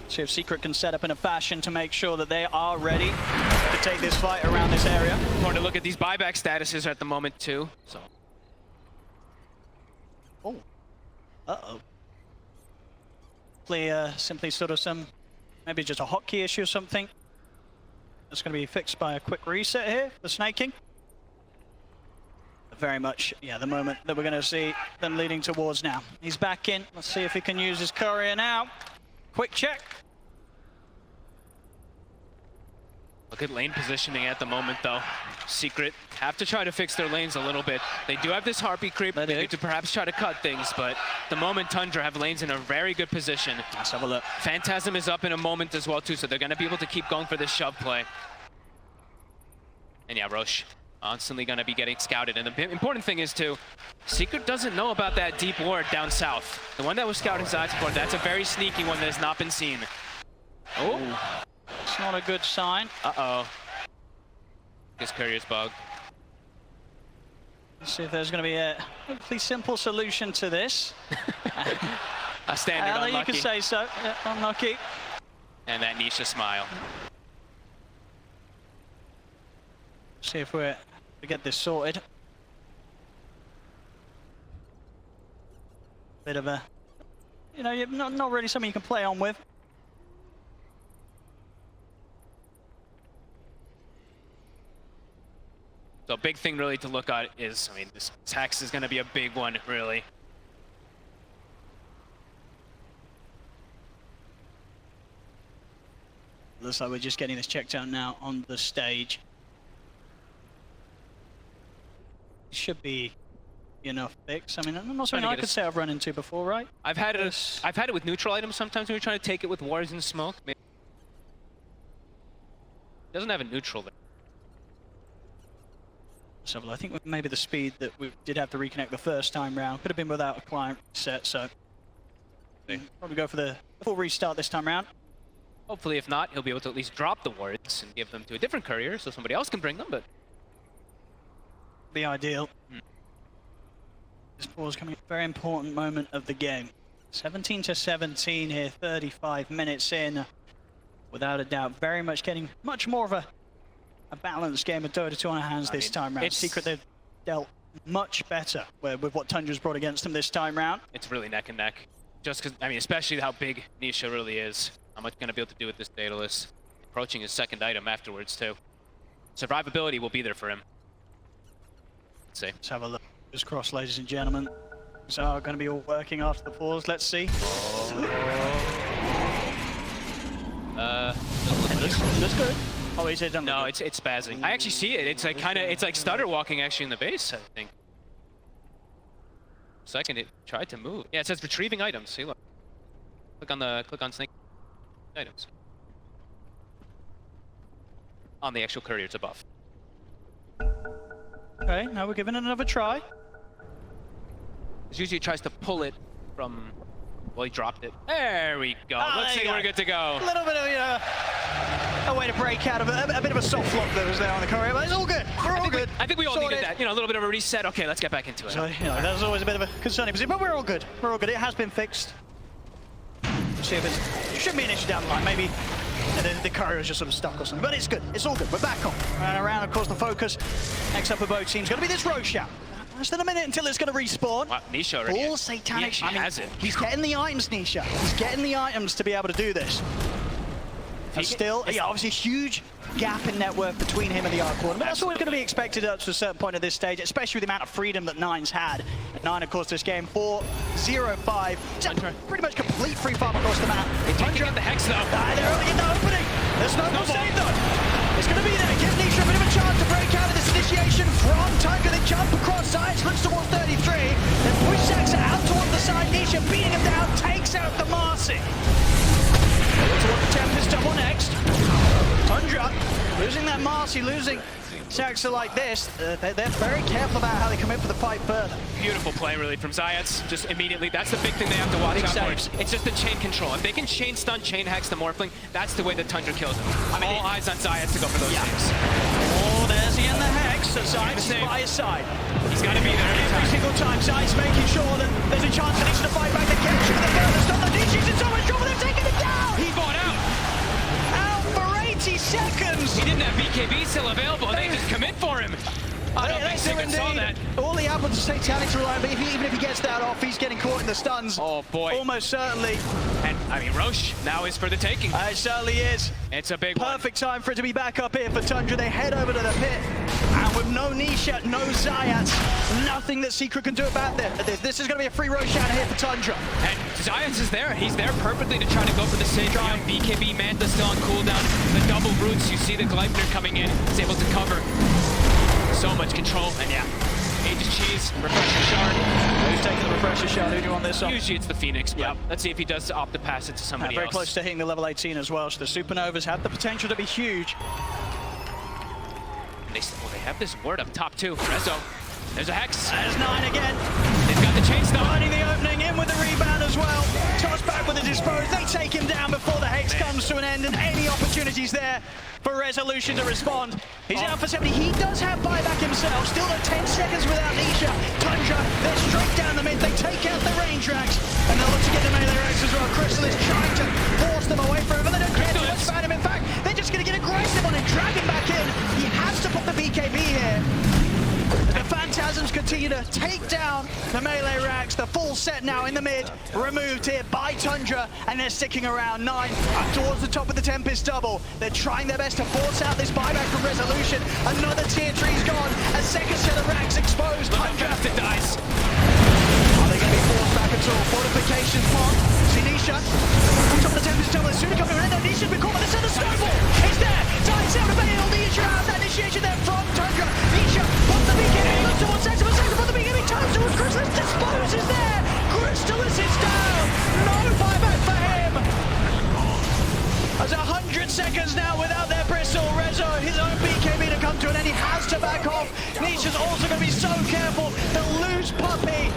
Speaker 4: See if Secret can set up in a fashion to make sure that they are ready to take this fight around this area.
Speaker 6: Important to look at these buyback statuses at the moment too. So.
Speaker 4: Oh. Uh-oh. Simply sort of maybe just a hotkey issue or something. That's going to be fixed by a quick reset here for snaking. Very much, yeah, the moment that we're going to see them leading towards now. He's back in. Let's see if he can use his courier now. Quick check.
Speaker 6: Look at lane positioning at the moment, though. Secret have to try to fix their lanes a little bit. They do have this Harpy creep. They need to perhaps try to cut things, but the moment Tundra have lanes in a very good position.
Speaker 4: Let's have a look.
Speaker 6: Phantasm is up in a moment as well, too, so they're going to be able to keep going for this shove play. And yeah, Roche constantly going to be getting scouted. And the important thing is, too, Secret doesn't know about that deep ward down south. The one that was scouting side support, that's a very sneaky one that has not been seen. Oh.
Speaker 4: It's not a good sign.
Speaker 6: Uh-oh. His courier's bug.
Speaker 4: Let's see if there's going to be a hopefully simple solution to this.
Speaker 6: A standard unlucky.
Speaker 4: You can say so. Yeah, unlucky.
Speaker 6: And that Nisha smile.
Speaker 4: See if we get this sorted. Bit of a, you know, not really something you can play on with.
Speaker 6: So big thing really to look at is, I mean, this Hex is going to be a big one, really.
Speaker 4: Looks like we're just getting this checked out now on the stage. Should be enough fix. I mean, not something I could say I've run into before, right?
Speaker 6: I've had it with neutral items sometimes when you're trying to take it with wards and smoke. Maybe. It doesn't have a neutral there.
Speaker 4: So I think maybe the speed that we did have to reconnect the first time round could have been without a client set, so probably go for the full restart this time round.
Speaker 6: Hopefully, if not, he'll be able to at least drop the wards and give them to a different courier so somebody else can bring them, but
Speaker 4: be ideal. This pause coming at a very important moment of the game. 17-17 here, 35 minutes in. Without a doubt, very much getting much more of a balanced game of Dota 2 on our hands this time round. Secret, they've dealt much better with what Tundra's brought against them this time round.
Speaker 6: It's really neck and neck. Just because, I mean, especially how big Nisha really is. How much going to be able to do with this Daedalus. Approaching his second item afterwards, too. Survivability will be there for him. Let's see.
Speaker 4: Let's have a look. Just cross, ladies and gentlemen. So are going to be all working after the pause. Let's see. Looks good. Oh, is it?
Speaker 6: No, it's spazzing. I actually see it. It's like it's like stutter walking actually in the base, I think. Second, it tried to move. Yeah, it says retrieving items. See, look. Click on snake items. On the actual courier, it's above.
Speaker 4: Okay, now we're giving it another try.
Speaker 6: It usually tries to pull it from. Well, he dropped it. There we go. Let's see, we're good to go.
Speaker 4: A little bit of a way to break out of a bit of a soft lock that was there on the courier, but it's all good. We're all good.
Speaker 6: I think we all needed that. You know, a little bit of a reset. Okay, let's get back into it.
Speaker 4: So, you know, that was always a bit of a concerning position, but we're all good. We're all good. It has been fixed. Let's see if it shouldn't be an issue down the line. Maybe the courier is just sort of stuck or something, but it's good. It's all good. We're back on. And around, of course, the focus next up for both teams going to be this Roshan. Less than a minute until it's going to respawn.
Speaker 6: Wow, Nisha already.
Speaker 4: Full satanic.
Speaker 6: He has it.
Speaker 4: He's getting the items, Nisha. He's getting the items to be able to do this. And still, yeah, obviously a huge gap in net worth between him and the Arc Warden. But that's always going to be expected up to a certain point at this stage, especially with the amount of freedom that Nine's had. And Nine, of course, this game 4-0-5. It's a pretty much complete free farm across the map.
Speaker 6: Tundra at the Hex though.
Speaker 4: They're early in the opening. There's no more save though. It's going to be there. Give Nisha a bit of a chance to break out of this initiation from Tundra. They jump across sides, looks towards 33. Then push Saxa out towards the side. Nisha beating him down, takes out the Marcy. Towards the Tempest double next. Tundra losing that Marcy, losing Saxa like this. They're very careful about how they come in for the fight further.
Speaker 6: Beautiful play really from Zayats. Just immediately, that's the big thing they have to watch
Speaker 4: Big
Speaker 6: out
Speaker 4: saves.
Speaker 6: for. It's just the chain control. If they can chain stun, chain hex the Morphling, that's the way that Tundra kills him. I mean, all eyes on Zayats to go for those saves.
Speaker 4: Oh, there's the end the Hex. So Zayats is by his side.
Speaker 6: He's got to be there
Speaker 4: Every single time, Zayats making sure that there's a chance that he's to fight back. They catch him with the furthest on the Nishi's in so much trouble. They're taking it down.
Speaker 6: He bought out.
Speaker 4: Out for 80 seconds.
Speaker 6: He didn't have BKB still available, and they just commit for him. I don't think Sigurd saw that.
Speaker 4: All he had was satanic to rely on, but even if he gets that off, he's getting caught in the stuns.
Speaker 6: Oh boy.
Speaker 4: Almost certainly.
Speaker 6: And I mean, Roche now is for the taking.
Speaker 4: It certainly is.
Speaker 6: It's a big one.
Speaker 4: Perfect time for it to be back up here for Tundra. They head over to the pit. And with no Nisha, no Zayats, nothing that Secret can do about this. This is going to be a free Roshan here for Tundra.
Speaker 6: And Zayats is there. He's there perfectly to try to go for the save. Young BKB, Manta still on cooldown. The double roots, you see the Gleipnir coming in. He's able to cover. So much control, and yeah. Aegis Cheese, Refresher Shard.
Speaker 4: Who's taking the Refresher Shard? Who do you want this on?
Speaker 6: Usually it's the Phoenix, but
Speaker 4: Yep.
Speaker 6: let's see if he does opt to pass it to somebody
Speaker 4: Very
Speaker 6: else.
Speaker 4: close to hitting the level 18 as well, so the Supernovas have the potential to be huge.
Speaker 6: They have this ward up top too. Rezo. There's a Hex.
Speaker 4: There's Nine again.
Speaker 6: They've got the chain stun.
Speaker 4: Finding the opening, in with the rebound as well. Toss back with the dispose. They take him down before the Hex comes to an end, and any opportunities there for Resolution to respond. He's out for 70. He does have buyback himself. Still at 10 seconds without Nisha. Tundra, they're straight down the mid. They take out the range racks, and they'll look to get the melee racks as well. Crystal is trying to force them away from him, but they don't get to expand him. In fact, they're just going to get aggressive on him, drag him back in. He has to put the BKB here. The Phantasms continue to take down the melee racks. The full set now in the mid, removed here by Tundra, and they're sticking around. Nine up towards the top of the Tempest double. They're trying their best to force out this buyback from Resolution. Another tier 3's gone. A second set of racks exposed.
Speaker 6: Look how
Speaker 4: Tundra.
Speaker 6: fast it dies.
Speaker 4: Are they going to be forced back at all? Fortifications pop. Sinisha. On top of the Tempest double. As soon as coming around there, Nisha's been caught by the center snowball. It's there. Dies out of bail. Nisha out that initiation there from Tundra. Nisha pops the BKB. Looks towards Saxa, but Saxa pops the BKB. Turns towards Chrysalis. Disposes there. Chrysalis is down. No buyback for him. There's 100 seconds now without their bristle. Rezo, his own BKB to come to an end. He has to back off. Nisha's also going to be so careful. They'll lose Puppey.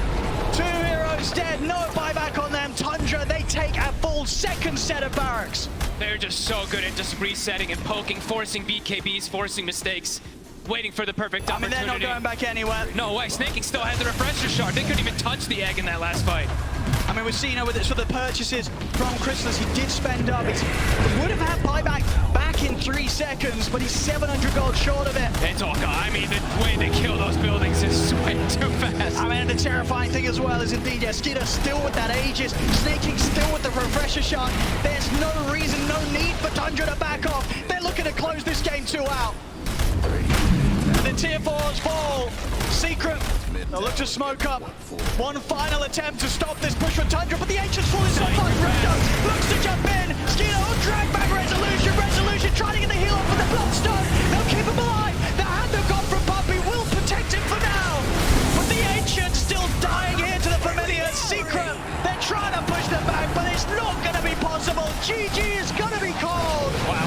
Speaker 4: 2 heroes dead. No buyback on them. Tundra, they take a full second set of barracks.
Speaker 6: They're just so good at just resetting and poking, forcing BKBs, forcing mistakes, waiting for the perfect
Speaker 4: I mean,
Speaker 6: opportunity.
Speaker 4: they're not going back anywhere.
Speaker 6: No way, Snaking still had the Refresher Shard. They couldn't even touch the egg in that last fight.
Speaker 4: I mean, we've seen with it, so the purchases from Chrysalis, he did spend up. He would have had buyback back in 3 seconds, but he's 700 gold short of it.
Speaker 6: It's all gone. I mean, the way they kill those buildings is way too fast.
Speaker 4: I mean, the terrifying thing as well is indeed, Skiter still with that Aegis, Snaking still with the Refresher Shot. There's no reason, no need for Tundra to back off. They're looking to close this game 2 out. The tier 4s fall. Secret, they'll look to smoke up. One final attempt to stop this push from Tundra, but the Ancients fall into a fight. Rezo looks to jump in. Skiter will drag back Resolution. Resolution trying to get the heal off with the Bloodstone. They'll keep him alive. The hand they've got from Puppey will protect him for now. But the Ancients still dying here to the familiar. Secret, they're trying to push them back, but it's not going to be possible. GG is going to be called.
Speaker 6: Wow.